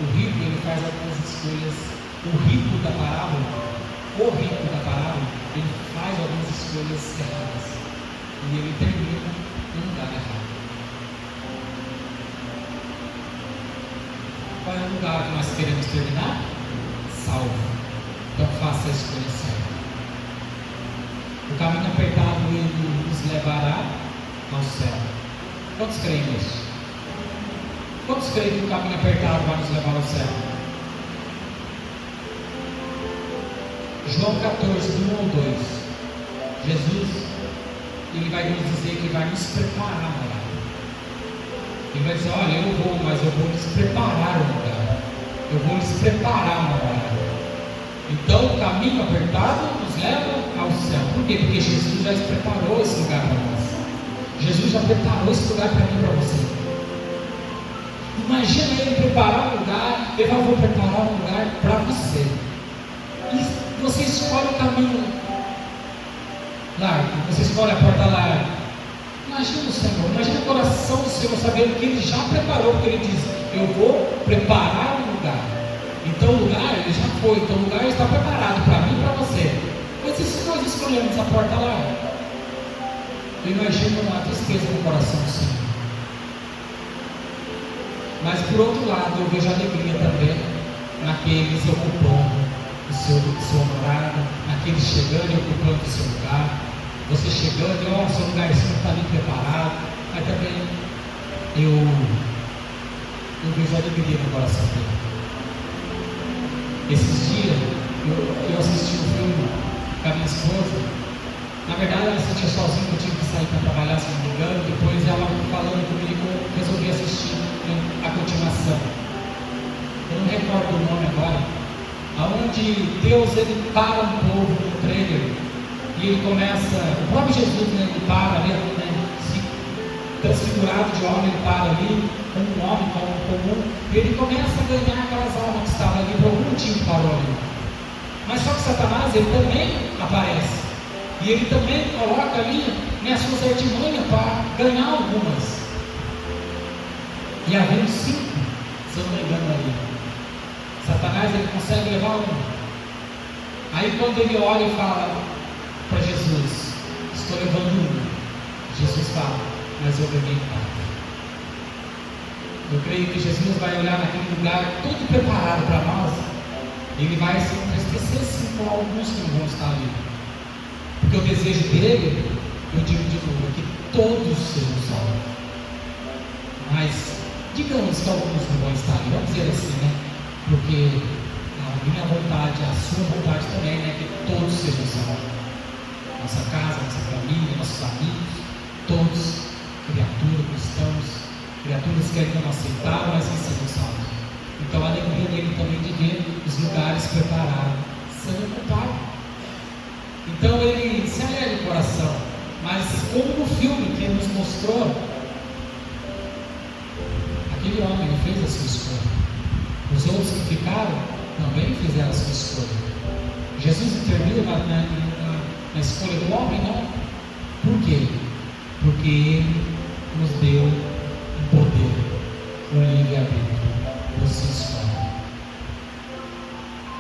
[SPEAKER 1] O rico ele faz algumas escolhas. O rico da parábola, ele faz algumas escolhas erradas. E ele termina no lugar errado. Qual é o lugar que nós queremos terminar? Salvo. Então faça a escolha certa. O caminho apertado ele nos levará ao céu. Quantos creem nisso? Quantos creem que o caminho apertado vai nos levar ao céu? João 14, 1 ou 2. Jesus, ele vai nos dizer que ele vai nos preparar a morada. Ele vai dizer, olha, eu vou, mas eu vou lhes preparar o lugar. Eu vou lhes preparar a morada. Então o caminho apertado nos leva ao céu. Por quê? Porque Jesus já preparou esse lugar para nós. Jesus já preparou esse lugar para mim e para você. Imagina ele preparar um lugar. Ele vai, vou preparar um lugar para você. E você escolhe o caminho largo. Você escolhe a porta larga. Imagina o Senhor. Imagina o coração do Senhor sabendo que ele já preparou. Porque ele diz, eu vou preparar um lugar. Então o lugar ele já foi, então o lugar está preparado para mim e para você. Mas e se nós escolhemos a porta larga? Eu imagino uma tristeza no coração do Senhor. Mas por outro lado, eu vejo alegria também naqueles ocupando o seu horário, naqueles chegando e ocupando o seu lugar. Você chegando e ó, seu lugarzinho está ali preparado. Mas também eu vejo alegria no coração dele. Esses dias eu assisti um filme com a minha esposa. Na verdade ela assistia sozinha, eu tive que sair para trabalhar, se não me engano. Depois ela falando comigo, eu resolvi assistir a continuação. Eu não recordo o nome agora. Onde Deus ele para um povo no trailer e ele começa, o próprio Jesus né, ele para ali, né, se transfigurado de homem, ele para ali como um homem comum, e ele começa a ganhar aquelas almas que estavam ali, por algum motivo parou ali. Mas só que Satanás, ele também aparece, e ele também coloca ali né, as suas artimanhas para ganhar algumas. E havendo 5, se eu não me engano ali, Satanás ele consegue levar um. Aí quando ele olha e fala para Jesus, estou levando um, Jesus fala, mas eu ganhei 4. Eu creio que Jesus vai olhar naquele lugar todo preparado para nós. Ele vai se entristecer sim com alguns que não vão estar ali. Porque o desejo dele, eu digo de novo, é que todos sejam salvos. Mas digamos que alguns não vão estar ali, vamos dizer assim, né? Porque a minha vontade, a sua vontade também, né? Que todos sejam salvos. Nossa casa, nossa família, nossos amigos, todos, criaturas, cristãos. Criaturas que ainda não aceitaram, mas que sejam salvos. Então a alegria dele também de ver os lugares preparados sendo ocupados. Então ele se alegra o coração. Mas como no filme que ele nos mostrou, aquele homem ele fez a sua escolha. Os outros que ficaram também fizeram a sua escolha. Jesus interviu na escolha do homem, não? Por quê? Porque ele nos deu poder, o livre-arbítrio, você escolhe.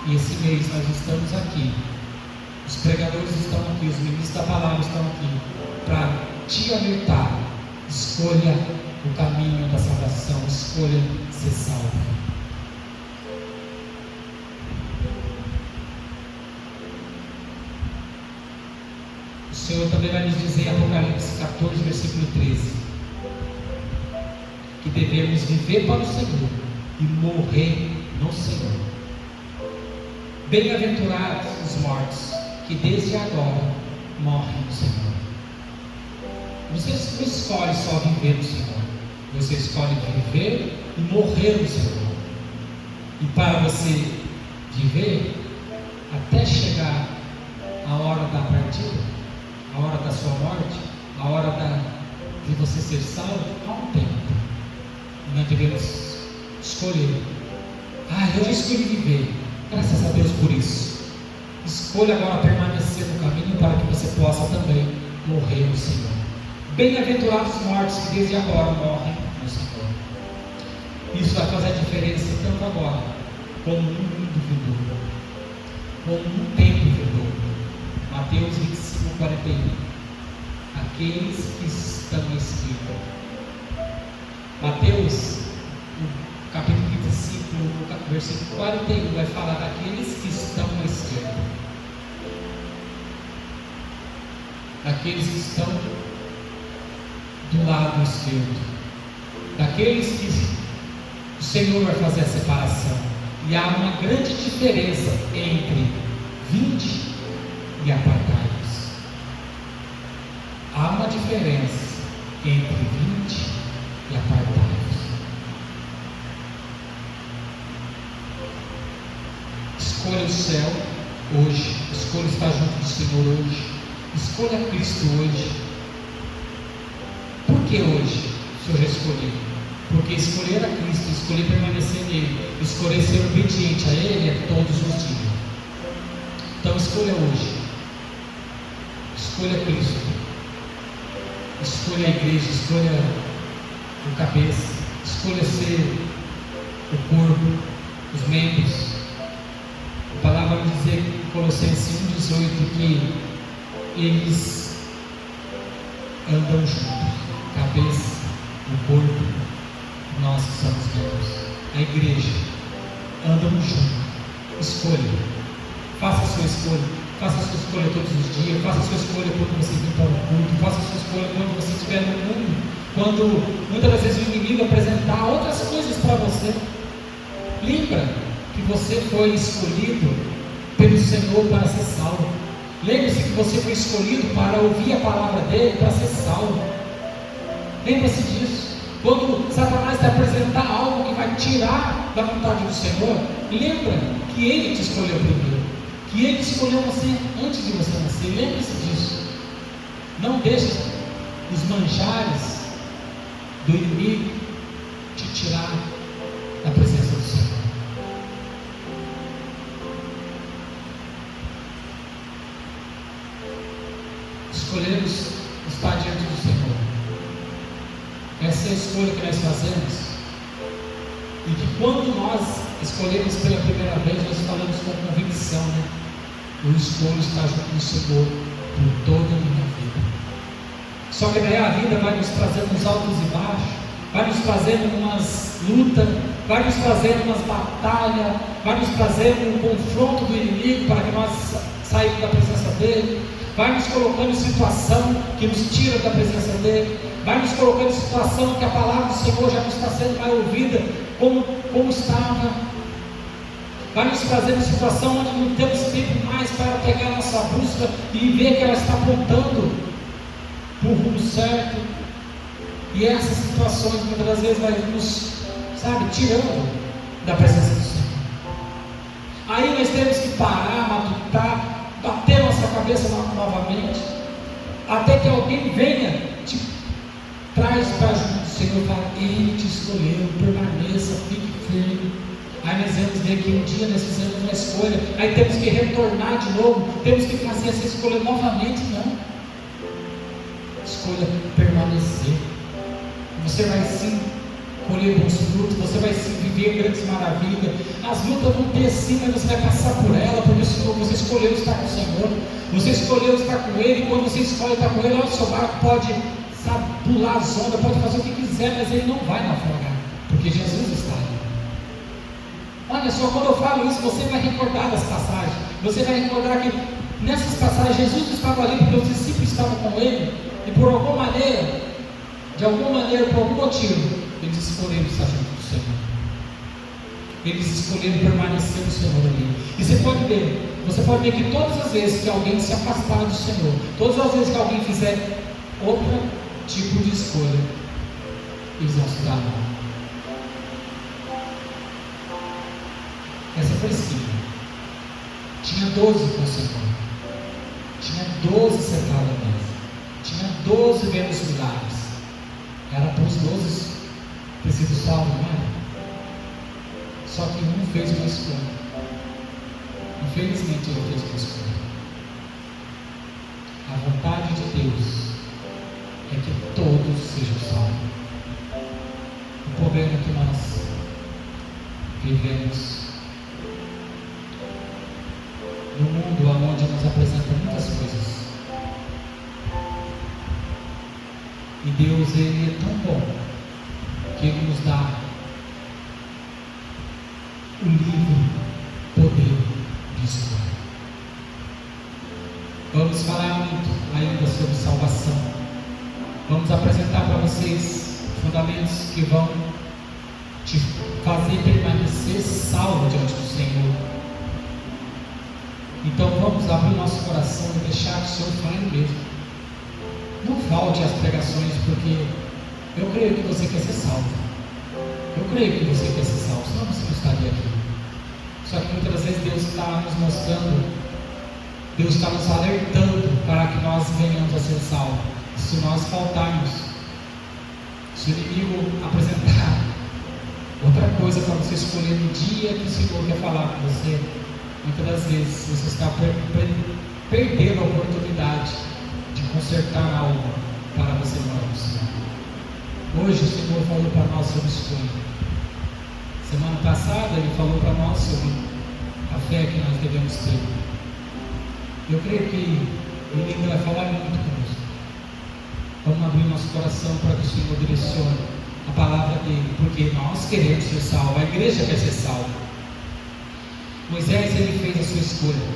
[SPEAKER 1] E esse mês nós estamos aqui, os pregadores estão aqui, os ministros da palavra estão aqui, para te alertar. Escolha o caminho da salvação, escolha ser salvo. O Senhor também vai nos dizer em Apocalipse 14, versículo 13, que devemos viver para o Senhor e morrer no Senhor. Bem-aventurados os mortos, que desde agora morrem no Senhor. Você não escolhe só viver no Senhor, você escolhe viver e morrer no Senhor. E para você viver, até chegar a hora da partida, a hora da sua morte, a hora de você ser salvo, há um tempo. Nós devemos escolher. Eu já escolhi viver, graças a Deus por isso. Escolha agora permanecer no caminho para que você possa também morrer no Senhor. Bem-aventurados os mortos que desde agora morrem no Senhor. Isso vai fazer a diferença tanto agora como no mundo vindouro, como no tempo vindouro. Mateus 25, 41. Aqueles que estão à esquerda. Mateus, no capítulo 25, no versículo 41, vai falar daqueles que estão à esquerda. Daqueles que estão do lado esquerdo. Daqueles que o Senhor vai fazer a separação. E há uma grande diferença entre vinde e apartai-vos. Há uma diferença entre vinde e apartai-vos. Escolha o céu hoje, escolha estar junto do Senhor hoje, escolha Cristo hoje. Por que hoje o Senhor já escolheu? Porque escolher a Cristo, escolher permanecer nele, escolher ser obediente a Ele é todos os dias. Então escolha hoje, escolha Cristo, escolha a igreja, escolha o cabeça, escolha ser o corpo, os membros. A palavra vai dizer em Colossenses 1,18 que eles andam juntos, cabeça, o corpo, nós que somos membros, a igreja, andamos juntos. Escolha, faça a sua escolha, faça a sua escolha todos os dias, faça a sua escolha quando você vir para o culto, faça a sua escolha quando você estiver no mundo, quando muitas das vezes o inimigo apresentar outras coisas para você. Lembra que você foi escolhido pelo Senhor para ser salvo. Lembre-se que você foi escolhido para ouvir a palavra dele, para ser salvo. Lembre-se disso. Quando Satanás te apresentar algo que vai tirar da vontade do Senhor, lembra que Ele te escolheu primeiro, que Ele escolheu você antes de você nascer. Lembre-se disso. Não deixe os manjares do inimigo te tirar da presença do Senhor. Escolhemos estar diante do Senhor. Essa é a escolha que nós fazemos. E que quando nós escolhemos pela primeira vez, nós falamos com convicção, né? Eu escolho estar junto do Senhor por toda a minha vida. Só que daí a vida vai nos trazendo uns altos e baixos, vai nos trazendo umas lutas, vai nos trazendo umas batalhas, vai nos trazendo um confronto do inimigo para que nós saímos da presença dele, vai nos colocando em situação que nos tira da presença dele, vai nos colocando em situação que a palavra do Senhor já não está sendo mais ouvida como estava, vai nos trazer em situação onde não temos tempo mais para pegar a nossa busca e ver que ela está apontando para o rumo certo. E essas situações muitas das vezes vai nos, tirando da presença do Senhor. Aí nós temos que parar, matutar, bater nossa cabeça novamente, até que alguém venha, te traz para junto do Senhor e fala: Ele te escolheu, permaneça, fique firme. Aí nós vamos ver que um dia nós fizemos uma escolha, aí temos que retornar de novo, temos que fazer essa escolha novamente. Não, escolha permanecer. Você vai sim colher bons frutos, você vai sim viver grandes maravilhas. As lutas vão ter sim, mas você vai passar por ela, porque você escolheu estar com o Senhor, você escolheu estar com Ele. E quando você escolhe estar com Ele, o seu barco pode, pular as ondas, pode fazer o que quiser, mas ele não vai naufragar, porque Jesus está ali. Olha só, quando eu falo isso, você vai recordar das passagens, você vai recordar que nessas passagens Jesus estava ali porque os discípulos estavam com Ele, e por alguma maneira, por algum motivo, eles escolheram estar junto do Senhor. Eles escolheram permanecer no Senhor ali. E você pode Você pode ver que todas as vezes que alguém se afastar do Senhor, todas as vezes que alguém fizer outro tipo de escolha, eles vão se dar mal. Essa foi a esquina. Tinha 12 com o Senhor. Tinha 12 sentados à mesa. Tinha 12 vendo os milagres. Era para os 12 ter sido salvo, não era? Só que um fez uma escolha. Infelizmente ele fez uma escolha. A vontade de Deus é que todos sejam salvos. O problema é que nós vivemos no mundo onde nos apresenta muitas coisas. E Deus, Ele é tão bom que Ele nos dá o livre poder de escolha. Vamos falar muito ainda sobre salvação. Vamos apresentar para vocês fundamentos que vão te fazer permanecer salvo diante do Senhor. Então vamos abrir nosso coração e deixar que o Senhor fale mesmo. Não falte às pregações, porque eu creio que você quer ser salvo. Eu creio que você quer ser salvo, senão você não estaria aqui. Só que muitas das vezes Deus está nos mostrando, Deus está nos alertando para que nós venhamos a ser salvos. Se nós faltarmos, se o inimigo apresentar outra coisa para você escolher no dia que o Senhor quer falar com você, muitas das vezes você está perdendo a oportunidade de consertar algo para você morar no céu. Hoje o Senhor falou para nós sobre escolha. Semana passada Ele falou para nós sobre a fé que nós devemos ter. Eu creio que Ele ainda vai falar muito conosco. Vamos abrir nosso coração para que o Senhor direcione a palavra dEle, porque nós queremos ser salvos, a igreja quer ser salva. Moisés, ele fez a sua escolha.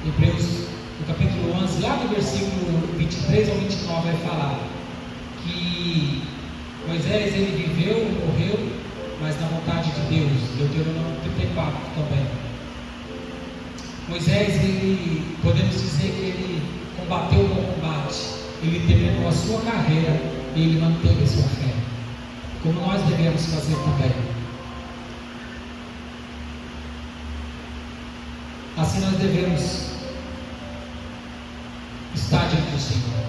[SPEAKER 1] Hebreus, no capítulo 11, lá no versículo 23 ao 29, vai falar que Moisés, ele viveu, morreu, mas na vontade de Deus. Deuteronômio 34 também. Moisés, ele, podemos dizer que ele combateu o bom combate, ele terminou a sua carreira e ele manteve a sua fé, como nós devemos fazer também. Assim nós devemos estar diante do Senhor.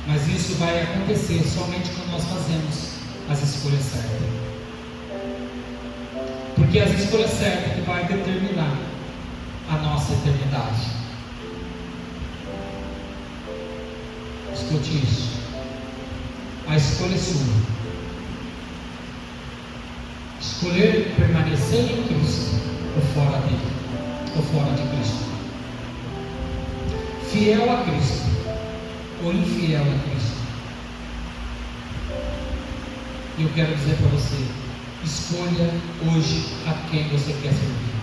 [SPEAKER 1] Mas isso vai acontecer somente quando nós fazemos as escolhas certas. Porque as escolhas certas que vai determinar a nossa eternidade. Escute isso. A escolha é sua. Escolher permanecer em Cristo ou fora dele, ou fora de Cristo. Fiel a Cristo ou infiel a Cristo. E eu quero dizer para você: escolha hoje a quem você quer servir.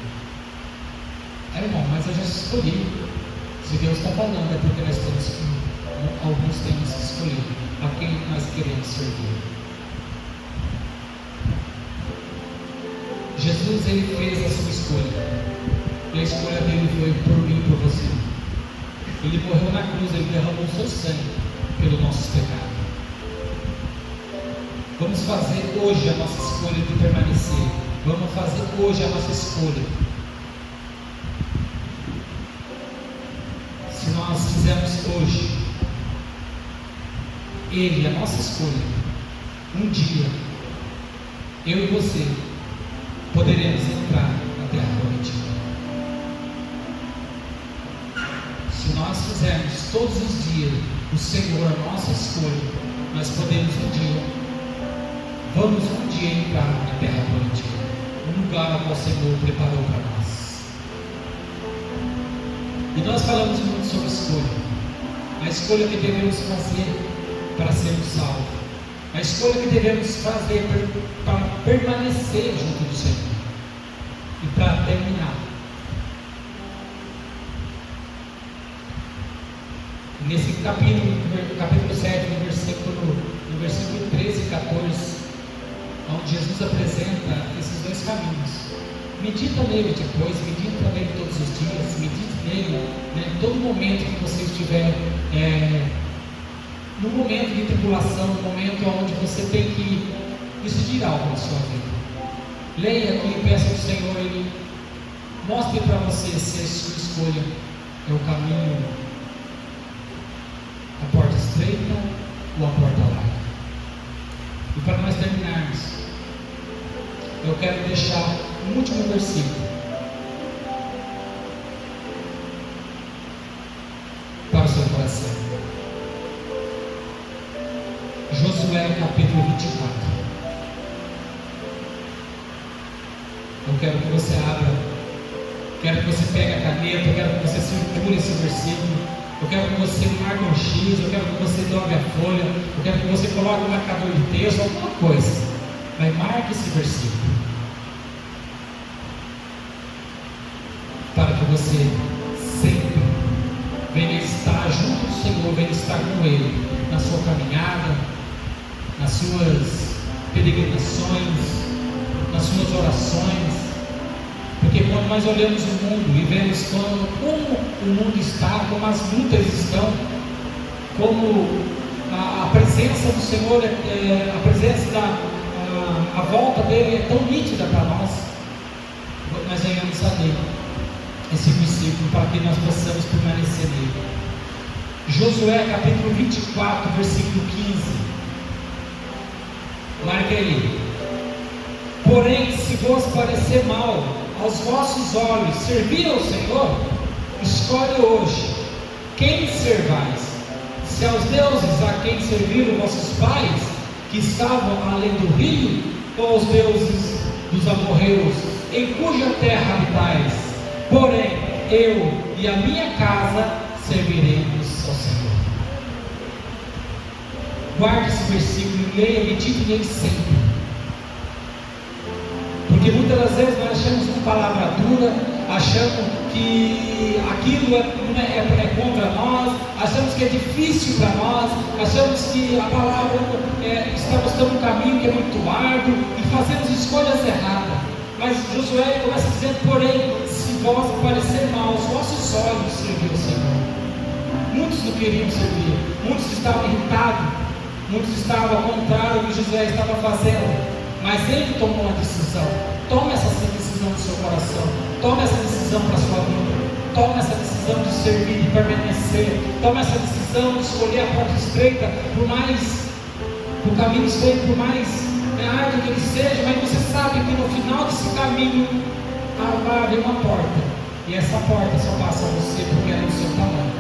[SPEAKER 1] Irmão, mas eu já escolhi. Se Deus está falando, é porque nós temos que, alguns temos que escolher a quem nós queremos servir. Jesus, ele fez a sua escolha, e a escolha dele foi por mim e por você. Ele morreu na cruz, ele derramou o seu sangue pelo nosso pecado. Vamos fazer hoje a nossa escolha de permanecer. Vamos fazer hoje a nossa escolha. Se nós fizermos hoje Ele, a nossa escolha, um dia eu e você poderemos entrar na terra prometida. Se nós fizermos todos os dias o Senhor a nossa escolha, nós podemos vamos um dia entrar na terra prometida, um lugar ao qual o Senhor preparou para nós. E nós falamos muito sobre escolha, a escolha que devemos fazer para sermos salvos, a escolha que devemos fazer para permanecer junto do Senhor. E para terminar, nesse capítulo 7, no versículo 13 e 14, onde Jesus apresenta esses dois caminhos. medita nele depois, medita nele todos os dias, medite nele, né, em todo momento que você estiver no momento de tribulação, no momento onde você tem que decidir algo na sua vida. Leia aqui e peça ao Senhor, Ele mostre para você se a sua escolha é o caminho, a porta estreita ou a porta larga. E para nós terminarmos, eu quero deixar um último versículo para o seu coração. Josué capítulo 24. Eu quero que você abra, quero que você pegue a caneta, eu quero que você circule esse versículo, eu quero que você marque um X, eu quero que você dobre a folha, eu quero que você coloque um marcador de texto, alguma coisa, mas marque esse versículo, para que você sempre venha estar junto do Senhor, venha estar com Ele, na sua caminhada, nas suas peregrinações, nas suas orações. Porque quando nós olhamos o mundo e vemos como o mundo está, como as lutas estão, como a presença do Senhor, a presença a volta dele é tão nítida para nós, nós venhamos a ler esse versículo para que nós possamos permanecer nele. Josué capítulo 24, versículo 15. Marque aí. Porém, se vos parecer mal aos vossos olhos servir ao Senhor, escolhe hoje quem servais: se aos deuses a quem serviram vossos pais, que estavam além do rio, ou aos deuses dos amorreus, em cuja terra habitais. Porém, eu e a minha casa serviremos ao Senhor. Guarde esse versículo e leia, medite nele sempre. Porque muitas das vezes nós achamos uma palavra dura, achamos que aquilo é contra nós, achamos que é difícil para nós, achamos que a palavra está mostrando um caminho que é muito árduo e fazemos escolhas erradas. Mas Josué começa dizendo: porém, se vos parecer mal aos vossos olhos servir o Senhor. Muitos não queriam servir, muitos estavam irritados, muitos estavam ao contrário do que Josué estava fazendo. Mas ele tomou uma decisão. Tome essa decisão do seu coração. Tome essa decisão para a sua vida. Tome essa decisão de servir, de permanecer. Tome essa decisão de escolher a porta estreita, por caminho estreito, por mais árduo que ele seja. Mas você sabe que no final desse caminho vai haver uma porta. E essa porta só passa você porque é do seu tamanho.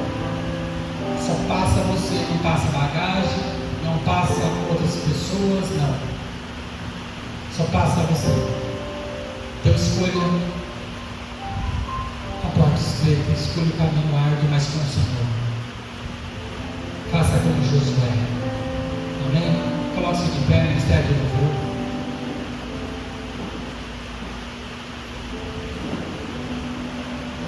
[SPEAKER 1] Só passa você, não passa bagagem, não passa outras pessoas, não. Só passa você. Então escolha a porta estreita, escolha o caminho árduo, mas com o Senhor. Faça como Josué. Amém? Coloque-se de pé no ministério do louvor.